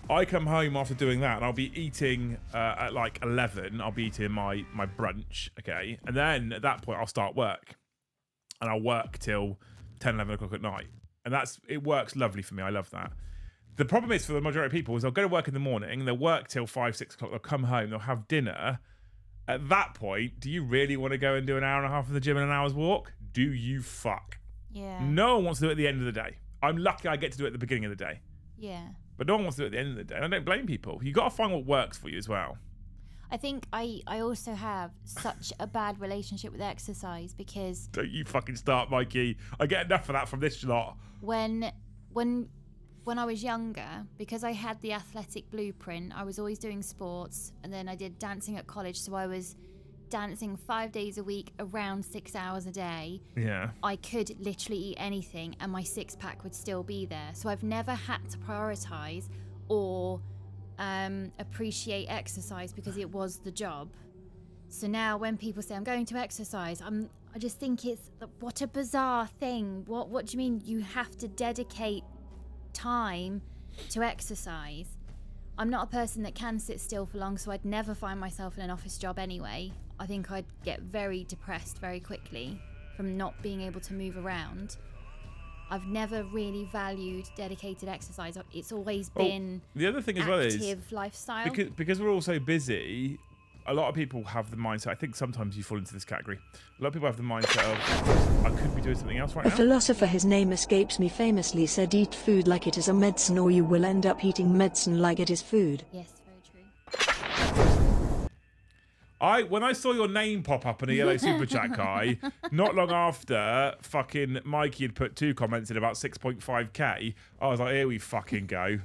I come home after doing that and I'll be eating at like 11. I'll be eating my brunch, okay? And then at that point I'll start work. And I'll work till 10, 11 o'clock at night. And it works lovely for me. I love that. The problem is for the majority of people is they'll go to work in the morning, they'll work till 5, 6 o'clock, they'll come home, they'll have dinner. At that point, do you really want to go and do an hour and a half in the gym and an hour's walk? Do you fuck? Yeah. No one wants to do it at the end of the day. I'm lucky I get to do it at the beginning of the day. Yeah. But no one wants to do it at the end of the day. And I don't blame people. You got to find what works for you as well. I think I also have such a bad relationship with exercise because... Don't you fucking start, Mikey. I get enough of that from this lot. When I was younger, because I had the athletic blueprint, I was always doing sports, and then I did dancing at college, so I was dancing 5 days a week, around 6 hours a day. Yeah. I could literally eat anything, and my 6-pack would still be there. So I've never had to prioritize or appreciate exercise because it was the job. So now when people say I'm going to exercise, I just think it's what a bizarre thing. What do you mean you have to dedicate time to exercise? I'm not a person that can sit still for long, so I'd never find myself in an office job anyway. I think I'd get very depressed very quickly from not being able to move around. I've never really valued dedicated exercise. It's always been the other thing as well is active lifestyle. Because we're all so busy, a lot of people have the mindset, I think sometimes you fall into this category, a lot of people have the mindset of, I could be doing something else right now. A philosopher, his name escapes me, famously said, eat food like it is a medicine or you will end up eating medicine like it is food. Yes, very true. When I saw your name pop up in a yellow super chat, Kai, not long after fucking Mikey had put 2 comments in about 6.5k, I was like, here we fucking go.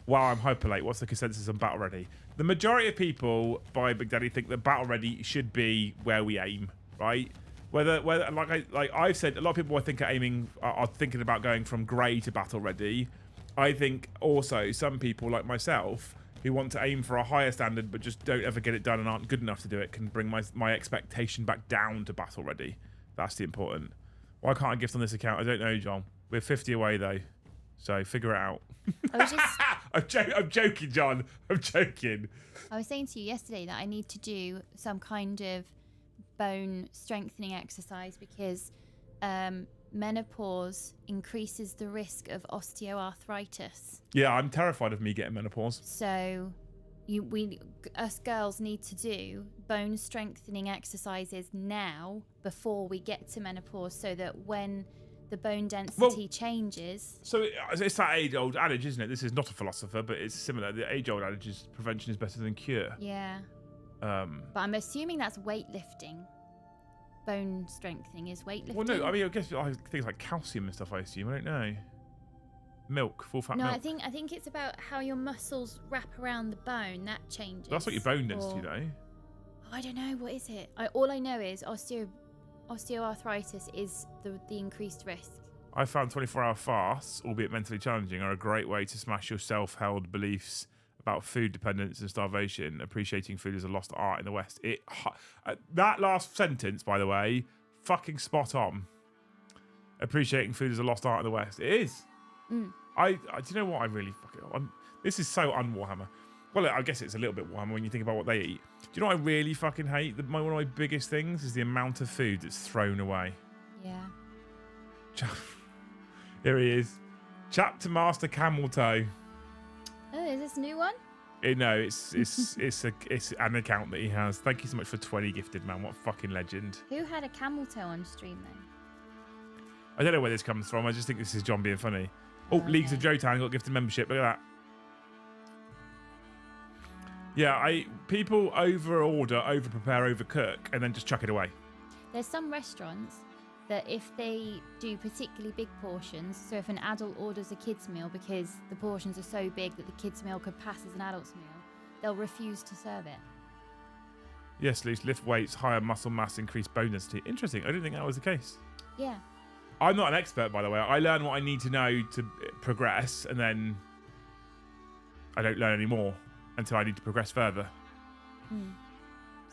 Wow, I'm hyper late. What's the consensus on Battle Ready? the majority of people by Big Daddy think that battle ready should be where we aim, right? Whether like I've said, a lot of people I think are thinking about going from grey to battle ready. I think also some people like myself who want to aim for a higher standard but just don't ever get it done and aren't good enough to do it can bring my expectation back down to battle ready. That's the important. Why can't I gift on this account? I don't know, John. We're 50 away though, so figure it out. I'm joking, John. I'm joking. I was saying to you yesterday that I need to do some kind of bone strengthening exercise because menopause increases the risk of osteoarthritis. Yeah, I'm terrified of me getting menopause. So us girls need to do bone strengthening exercises now before we get to menopause so that when the bone density changes. So it's that age-old adage, isn't it? This is not a philosopher, but it's similar. The age-old adage is prevention is better than cure. Yeah. But I'm assuming that's weightlifting. Bone strengthening is weightlifting. Well, no, I mean, I guess things like calcium and stuff, I assume. I don't know. Milk, full-fat milk. No, I think it's about how your muscles wrap around the bone. That changes. That's what your bone density, though. I don't know. What is it? All I know is osteoarthritis is the increased risk. I found 24-hour fasts, albeit mentally challenging, are a great way to smash your self-held beliefs about food dependence and starvation. Appreciating food is a lost art in the West. That last sentence, by the way, fucking spot on. Appreciating food is a lost art in the West. It is. Do you know what I really fucking... this is so un-Warhammer. Well, I guess it's a little bit Warhammer when you think about what they eat. Do you know what I really fucking hate? One of my biggest things is the amount of food that's thrown away. Yeah. Here he is. Chapter Master Camel Toe. Oh, is this a new one? No, it's an account that he has. Thank you so much for 20 gifted, man. What a fucking legend. Who had a camel toe on stream then? I don't know where this comes from. I just think this is John being funny. Oh, okay. Leagues of Jotan got gifted membership. Look at that. Yeah, people over-order, over-prepare, over-cook, and then just chuck it away. There's some restaurants that if they do particularly big portions, so if an adult orders a kid's meal because the portions are so big that the kid's meal could pass as an adult's meal, they'll refuse to serve it. Yes, Luce, lift weights, higher muscle mass, increased bone density. Interesting. I didn't think that was the case. Yeah. I'm not an expert, by the way. I learn what I need to know to progress, and then I don't learn any more until I need to progress further.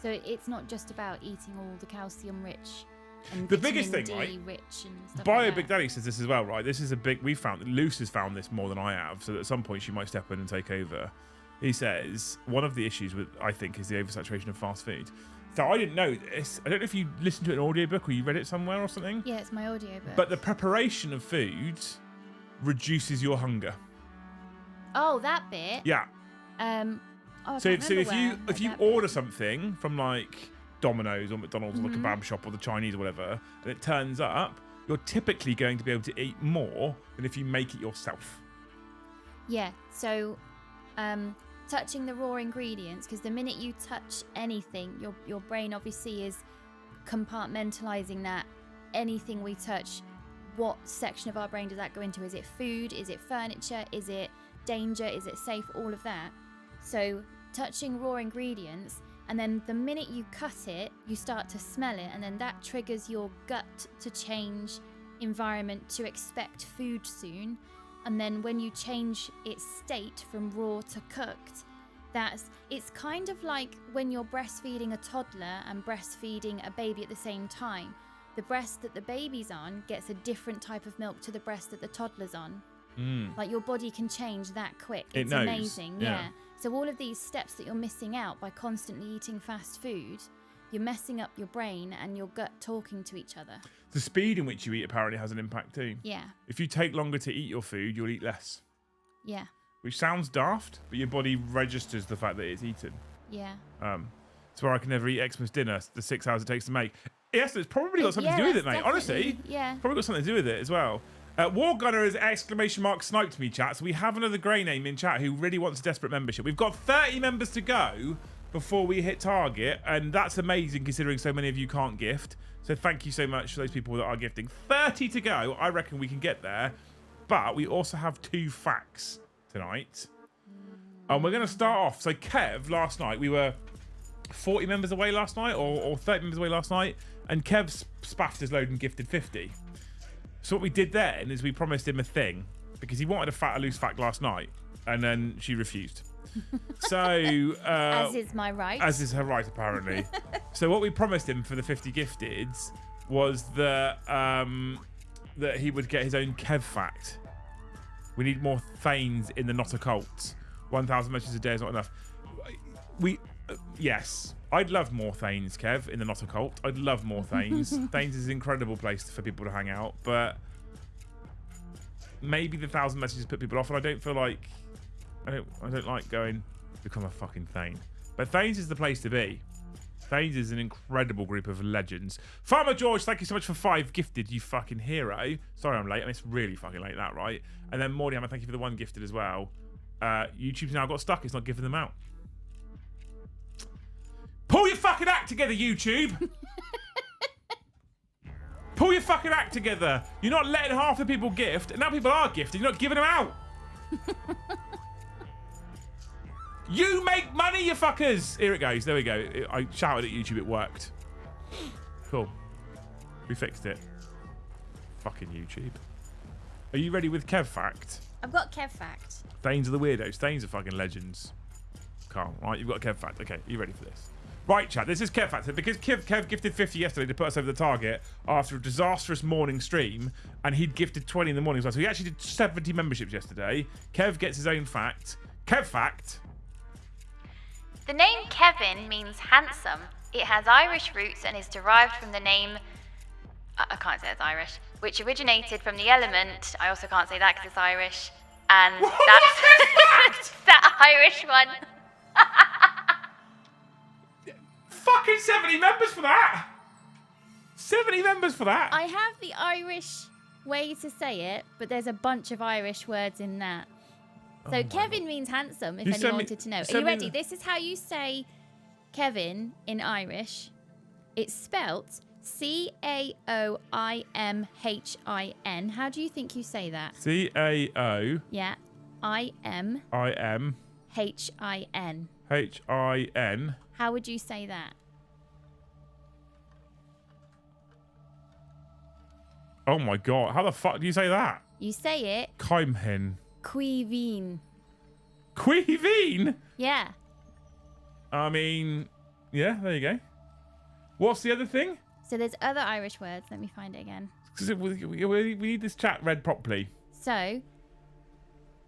So it's not just about eating all the calcium-rich and the biggest thing, D right? Rich and stuff Bio like Big Daddy says this as well, right? This is a big... Luce has found this more than I have, so that at some point she might step in and take over. He says, one of the issues I think, is the oversaturation of fast food. So I didn't know this. I don't know if you listened to an audiobook or you read it somewhere or something. Yeah, it's my audiobook. But the preparation of food reduces your hunger. Oh, that bit? Yeah. So if you order something from like Domino's or McDonald's or the kebab shop or the Chinese or whatever, and it turns up, you're typically going to be able to eat more than if you make it yourself. Yeah. So, touching the raw ingredients, because the minute you touch anything, your brain obviously is compartmentalizing that. Anything we touch, what section of our brain does that go into? Is it food? Is it furniture? Is it danger? Is it safe? All of that. So touching raw ingredients, and then the minute you cut it, you start to smell it, and then that triggers your gut to change environment to expect food soon. And then when you change its state from raw to cooked, it's kind of like when you're breastfeeding a toddler and breastfeeding a baby at the same time. The breast that the baby's on gets a different type of milk to the breast that the toddler's on. Like your body can change that quick. It's amazing. Yeah. So all of these steps that you're missing out by constantly eating fast food, you're messing up your brain and your gut talking to each other. The speed in which you eat apparently has an impact too. Yeah. If you take longer to eat your food, you'll eat less. Yeah. Which sounds daft, but your body registers the fact that it's eaten. Yeah. It's where I can never eat Xmas dinner, the 6 hours it takes to make. Yes, it's probably got something to do with it, mate. Honestly, probably got something to do with it as well. War Gunner has exclamation mark sniped me, chat. So we have another grey name in chat who really wants a desperate membership. We've got 30 members to go before we hit target, and that's amazing considering so many of you can't gift. So thank you so much for those people that are gifting. 30 to go. I reckon we can get there, but we also have 2 facts tonight. And we're going to start off. So Kev, last night, we were 40 members away last night, or 30 members away last night, and Kev spaffed his load and gifted 50. So what we did then is we promised him a thing, because he wanted a loose fact last night, and then she refused. So as is my right. As is her right, apparently. So what we promised him for the 50 gifteds was that that he would get his own Kev fact. We need more Thanes in the not occult. 1,000 messages a day is not enough. Yes, I'd love more Thanes, Kev, in the not occult. I'd love more Thanes. Thanes is an incredible place for people to hang out, but maybe the 1,000 messages put people off, and I don't feel like I don't like going become a fucking Thane. But Thanes is the place to be. Thanes is an incredible group of legends. Farmer George, thank you so much for 5 gifted, you fucking hero. Sorry I'm late. I mean, it's really fucking late, that, right? And then Mordy Hammer, thank you for the 1 gifted as well. YouTube's now got stuck. It's not giving them out. Pull your fucking act together, YouTube. Pull your fucking act together. You're not letting half the people gift, and now people are gifted. You're not giving them out. You make money, you fuckers. Here it goes. There we go. I shouted at YouTube. It worked. Cool. We fixed it. Fucking YouTube. Are you ready with Kev fact? I've got Kev fact. Thanes are the weirdos. Thanes are fucking legends. Carl, right? You've got a Kev fact. Okay, you ready for this? Right, chat. This is Kev fact. Because Kev gifted 50 yesterday to put us over the target after a disastrous morning stream, and he'd gifted 20 in the morning as well. So he actually did 70 memberships yesterday. Kev gets his own fact. Kev fact. The name Kevin means handsome. It has Irish roots and is derived from the name, I can't say it's Irish, which originated from the element, I also can't say that because it's Irish, and that's that Irish one. Fucking 70 members for that! 70 members for that! I have the Irish way to say it, but there's a bunch of Irish words in that. So Kevin means handsome, if anyone wanted to know. Are you ready? This is how you say Kevin in Irish. It's spelt C-A-O-I-M-H-I-N. How do you think you say that? C-A-O... Yeah. I-M... I-M... H-I-N. H-I-N... How would you say that? Oh my god, how the fuck do you say that? You say it... Caimhin. Cuivine. Cuivine? Yeah. I mean, yeah, there you go. What's the other thing? So there's other Irish words. Let me find it again. We need this chat read properly. So,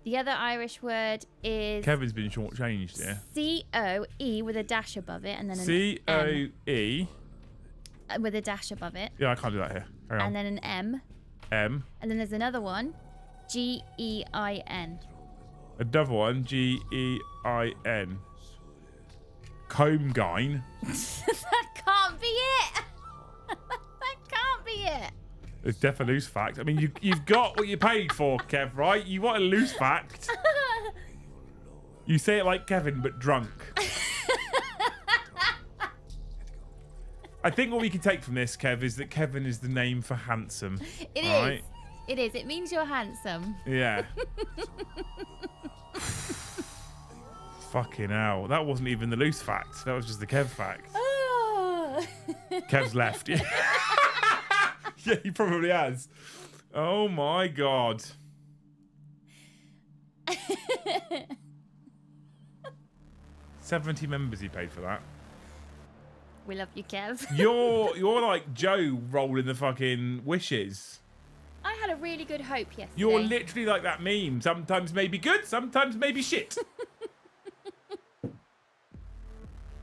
the other Irish word is... Kevin's been shortchanged, yeah. C-O-E with a dash above it, and then an C-O-E... with a dash above it. Yeah, I can't do that here. Hang on. And then an M. M. And then there's another one. G-E-I-N. Another one. G-E-I-N. Comgine. That can't be it. That can't be it. It's definitely a loose fact. I mean, you've got what you paid for, Kev, right? You want a loose fact. You say it like Kevin, but drunk. I think what we can take from this, Kev, is that Kevin is the name for handsome. It is. Right? It is. It means you're handsome. Yeah. Fucking hell. That wasn't even the loose fact. That was just the Kev fact. Oh. Kev's left. Yeah. Yeah, he probably has. Oh my god. $70 members he paid for that. We love you, Kev. You're like Joe rolling the fucking wishes. I had a really good hope yesterday. You're literally like that meme. Sometimes maybe good, sometimes maybe shit.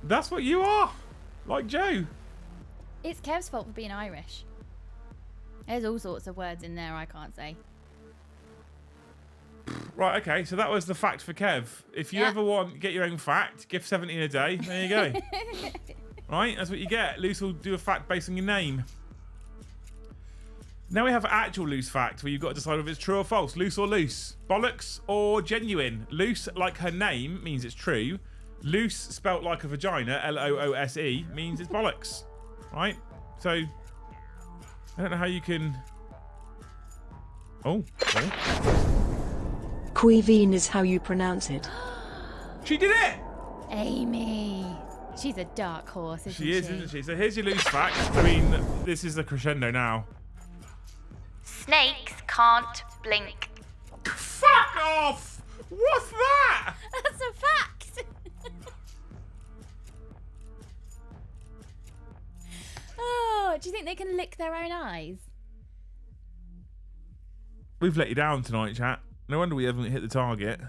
That's what you are. Like Joe. It's Kev's fault for being Irish. There's all sorts of words in there I can't say. Right, okay, so that was the fact for Kev. If you ever want, get your own fact, gift 70 in a day, there you go. Right, that's what you get. Loose will do a fact based on your name. Now we have actual loose fact, where you've got to decide whether it's true or false. Loose or loose. Bollocks or genuine. Loose, like her name, means it's true. Loose, spelt like a vagina, L-O-O-S-E, means it's bollocks. Right? So, I don't know how you can... Oh. Cuivine is how you pronounce it. She did it! Amy. She's a dark horse, isn't she? She is, isn't she? So here's your loose fact. I mean, this is the crescendo now. Snakes can't blink. Fuck off! What's that? That's a fact. Oh, do you think they can lick their own eyes? We've let you down tonight, chat. No wonder we haven't hit the target.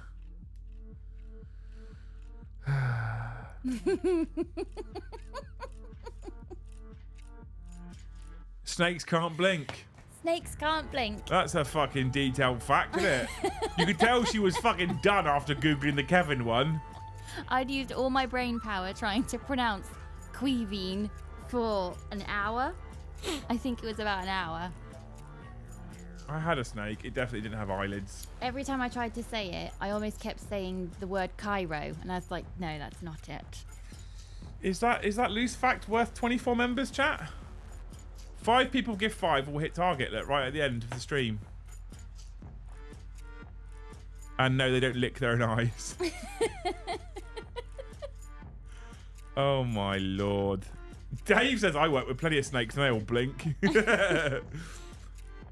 Snakes can't blink. Snakes can't blink. That's a fucking detailed fact, isn't it? You could tell she was fucking done after Googling the Kevin one. I'd used all my brain power trying to pronounce queevine for an hour. I think it was about an hour. I had a snake. It definitely didn't have eyelids. Every time I tried to say it, I almost kept saying the word Cairo, and I was like, no, that's not it. Is that loose fact worth 24 members, chat? 5 people give 5 will hit target, look, right at the end of the stream. And no, they don't lick their own eyes. Oh my lord. Dave says I work with plenty of snakes and they all blink.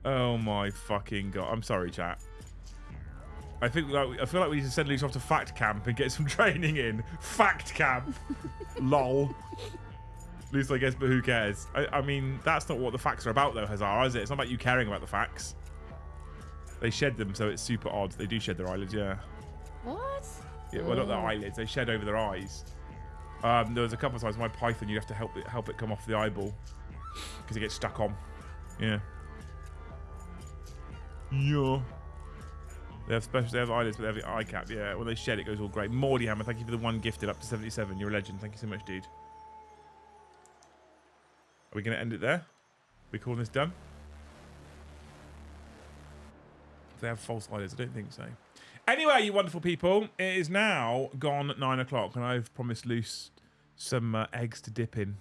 Oh my fucking god. I'm sorry, chat. I feel like we need to send Luce off to fact camp and get some training in. Fact camp. Lol. Luce, I guess, but who cares? I mean, that's not what the facts are about, though, Hazar, is it? It's not about you caring about the facts. They shed them, so it's super odd. They do shed their eyelids, yeah. What? Yeah, well, not their eyelids. They shed over their eyes. There was a couple of times my python, you'd have to help it come off the eyeball because it gets stuck on. Yeah. Yeah. They have eyelids, but they have the eye cap. Yeah. When they shed, it goes all great. Mordy Hammer, thank you for the 1 gifted up to 77. You're a legend. Thank you so much, dude. Are we going to end it there? We calling this done? If they have false eyelids, I don't think so. Anyway, you wonderful people, it is now gone 9 o'clock, and I've promised Luce some eggs to dip in.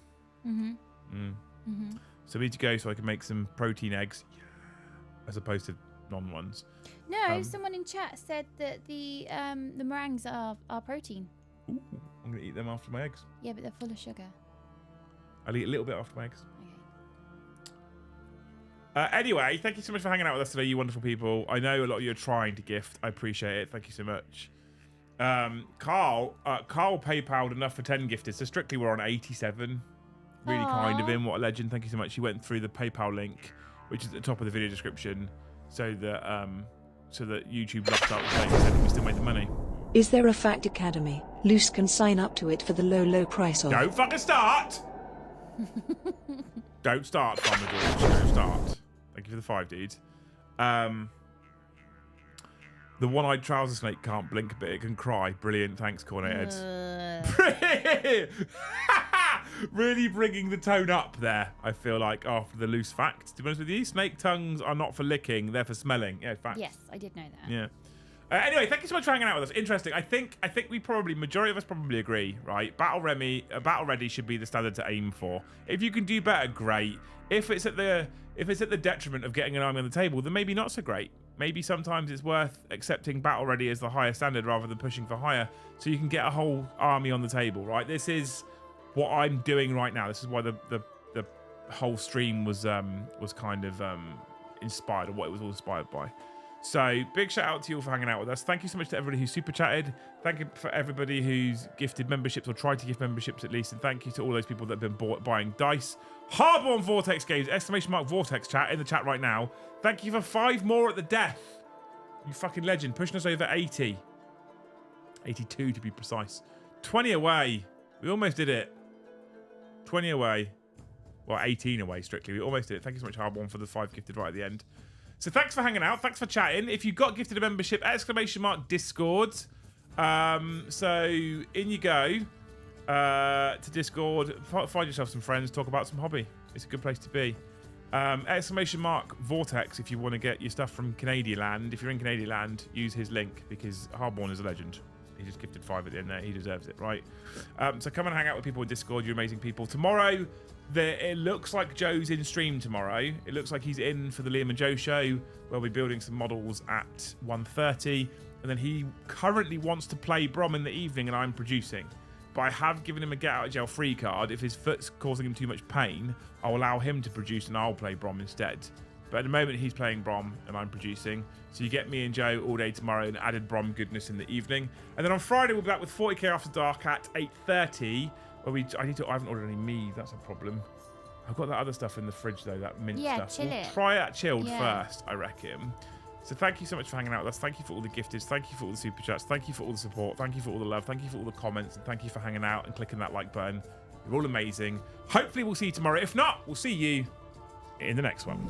So we need to go so I can make some protein eggs, as opposed to non-ones. No, someone in chat said that the meringues are protein. Ooh, I'm going to eat them after my eggs. Yeah, but they're full of sugar. I'll eat a little bit after my eggs. Okay. Anyway, thank you so much for hanging out with us today, you wonderful people. I know a lot of you are trying to gift. I appreciate it. Thank you so much. Carl PayPal'd enough for 10 gifters. So strictly we're on 87. Really kind of him. What a legend. Thank you so much. He went through the PayPal link, which is at the top of the video description, so that YouTube locked up and said we still made the money. Is there a Fact Academy? Luce can sign up to it for the low price of... Don't fucking start! Don't start, Farmer George. Don't start. Thank you for the 5, dudes. The one-eyed trouser snake can't blink, but it can cry. Brilliant. Thanks, Cornet Ed. Really bringing the tone up there, I feel like, after the loose fact. To be honest with you, snake tongues are not for licking, they're for smelling. Yeah, facts. Yes, I did know that. Yeah. Anyway, thank you so much for hanging out with us. Interesting. I think we probably, majority of us probably agree, right? Battle ready should be the standard to aim for. If you can do better, great. If it's at the detriment of getting an army on the table, then maybe not so great. Maybe sometimes it's worth accepting battle ready as the higher standard rather than pushing for higher, so you can get a whole army on the table, right? This is what I'm doing right now. This is why the whole stream was kind of inspired, or what it was all inspired by. So big shout out to you all for hanging out with us. Thank you so much to everybody who super chatted. Thank you for everybody who's gifted memberships or tried to gift memberships at least. And thank you to all those people that have been buying dice. Hardborn Vortex Games, ! Vortex chat in the chat right now. Thank you for 5 more at the death. You fucking legend. Pushing us over 80. 82 to be precise. 20 away. We almost did it. 20 away. Well, 18 away strictly. We almost did it. Thank you so much, Hardborn, for the 5 gifted right at the end. So thanks for hanging out. Thanks for chatting. If you got gifted a membership, ! Discord. So in you go to Discord. Find yourself some friends. Talk about some hobby. It's a good place to be. ! Vortex if you want to get your stuff from Canadian land. If you're in Canadian land, use his link because Hardborn is a legend. He just gifted 5 at the end there. He deserves it, right? So come and hang out with people in Discord. You're amazing people. Tomorrow, it looks like Joe's in stream tomorrow. It looks like he's in for the Liam and Joe show. We'll be building some models at 1:30. and then he currently wants to play Brom in the evening and I'm producing. But I have given him a get out of jail free card. If his foot's causing him too much pain, I'll allow him to produce and I'll play Brom instead. But at the moment, he's playing Brom and I'm producing. So you get me and Joe all day tomorrow and added Brom goodness in the evening. And then on Friday, we'll be back with 40k After Dark at 8:30. Where I haven't ordered any mead. That's a problem. I've got that other stuff in the fridge, though, that mint stuff. Chill We'll it. try it chilled first, I reckon. So thank you so much for hanging out with us. Thank you for all the gifted. Thank you for all the super chats. Thank you for all the support. Thank you for all the love. Thank you for all the comments. And thank you for hanging out and clicking that like button. You're all amazing. Hopefully, we'll see you tomorrow. If not, we'll see you in the next one.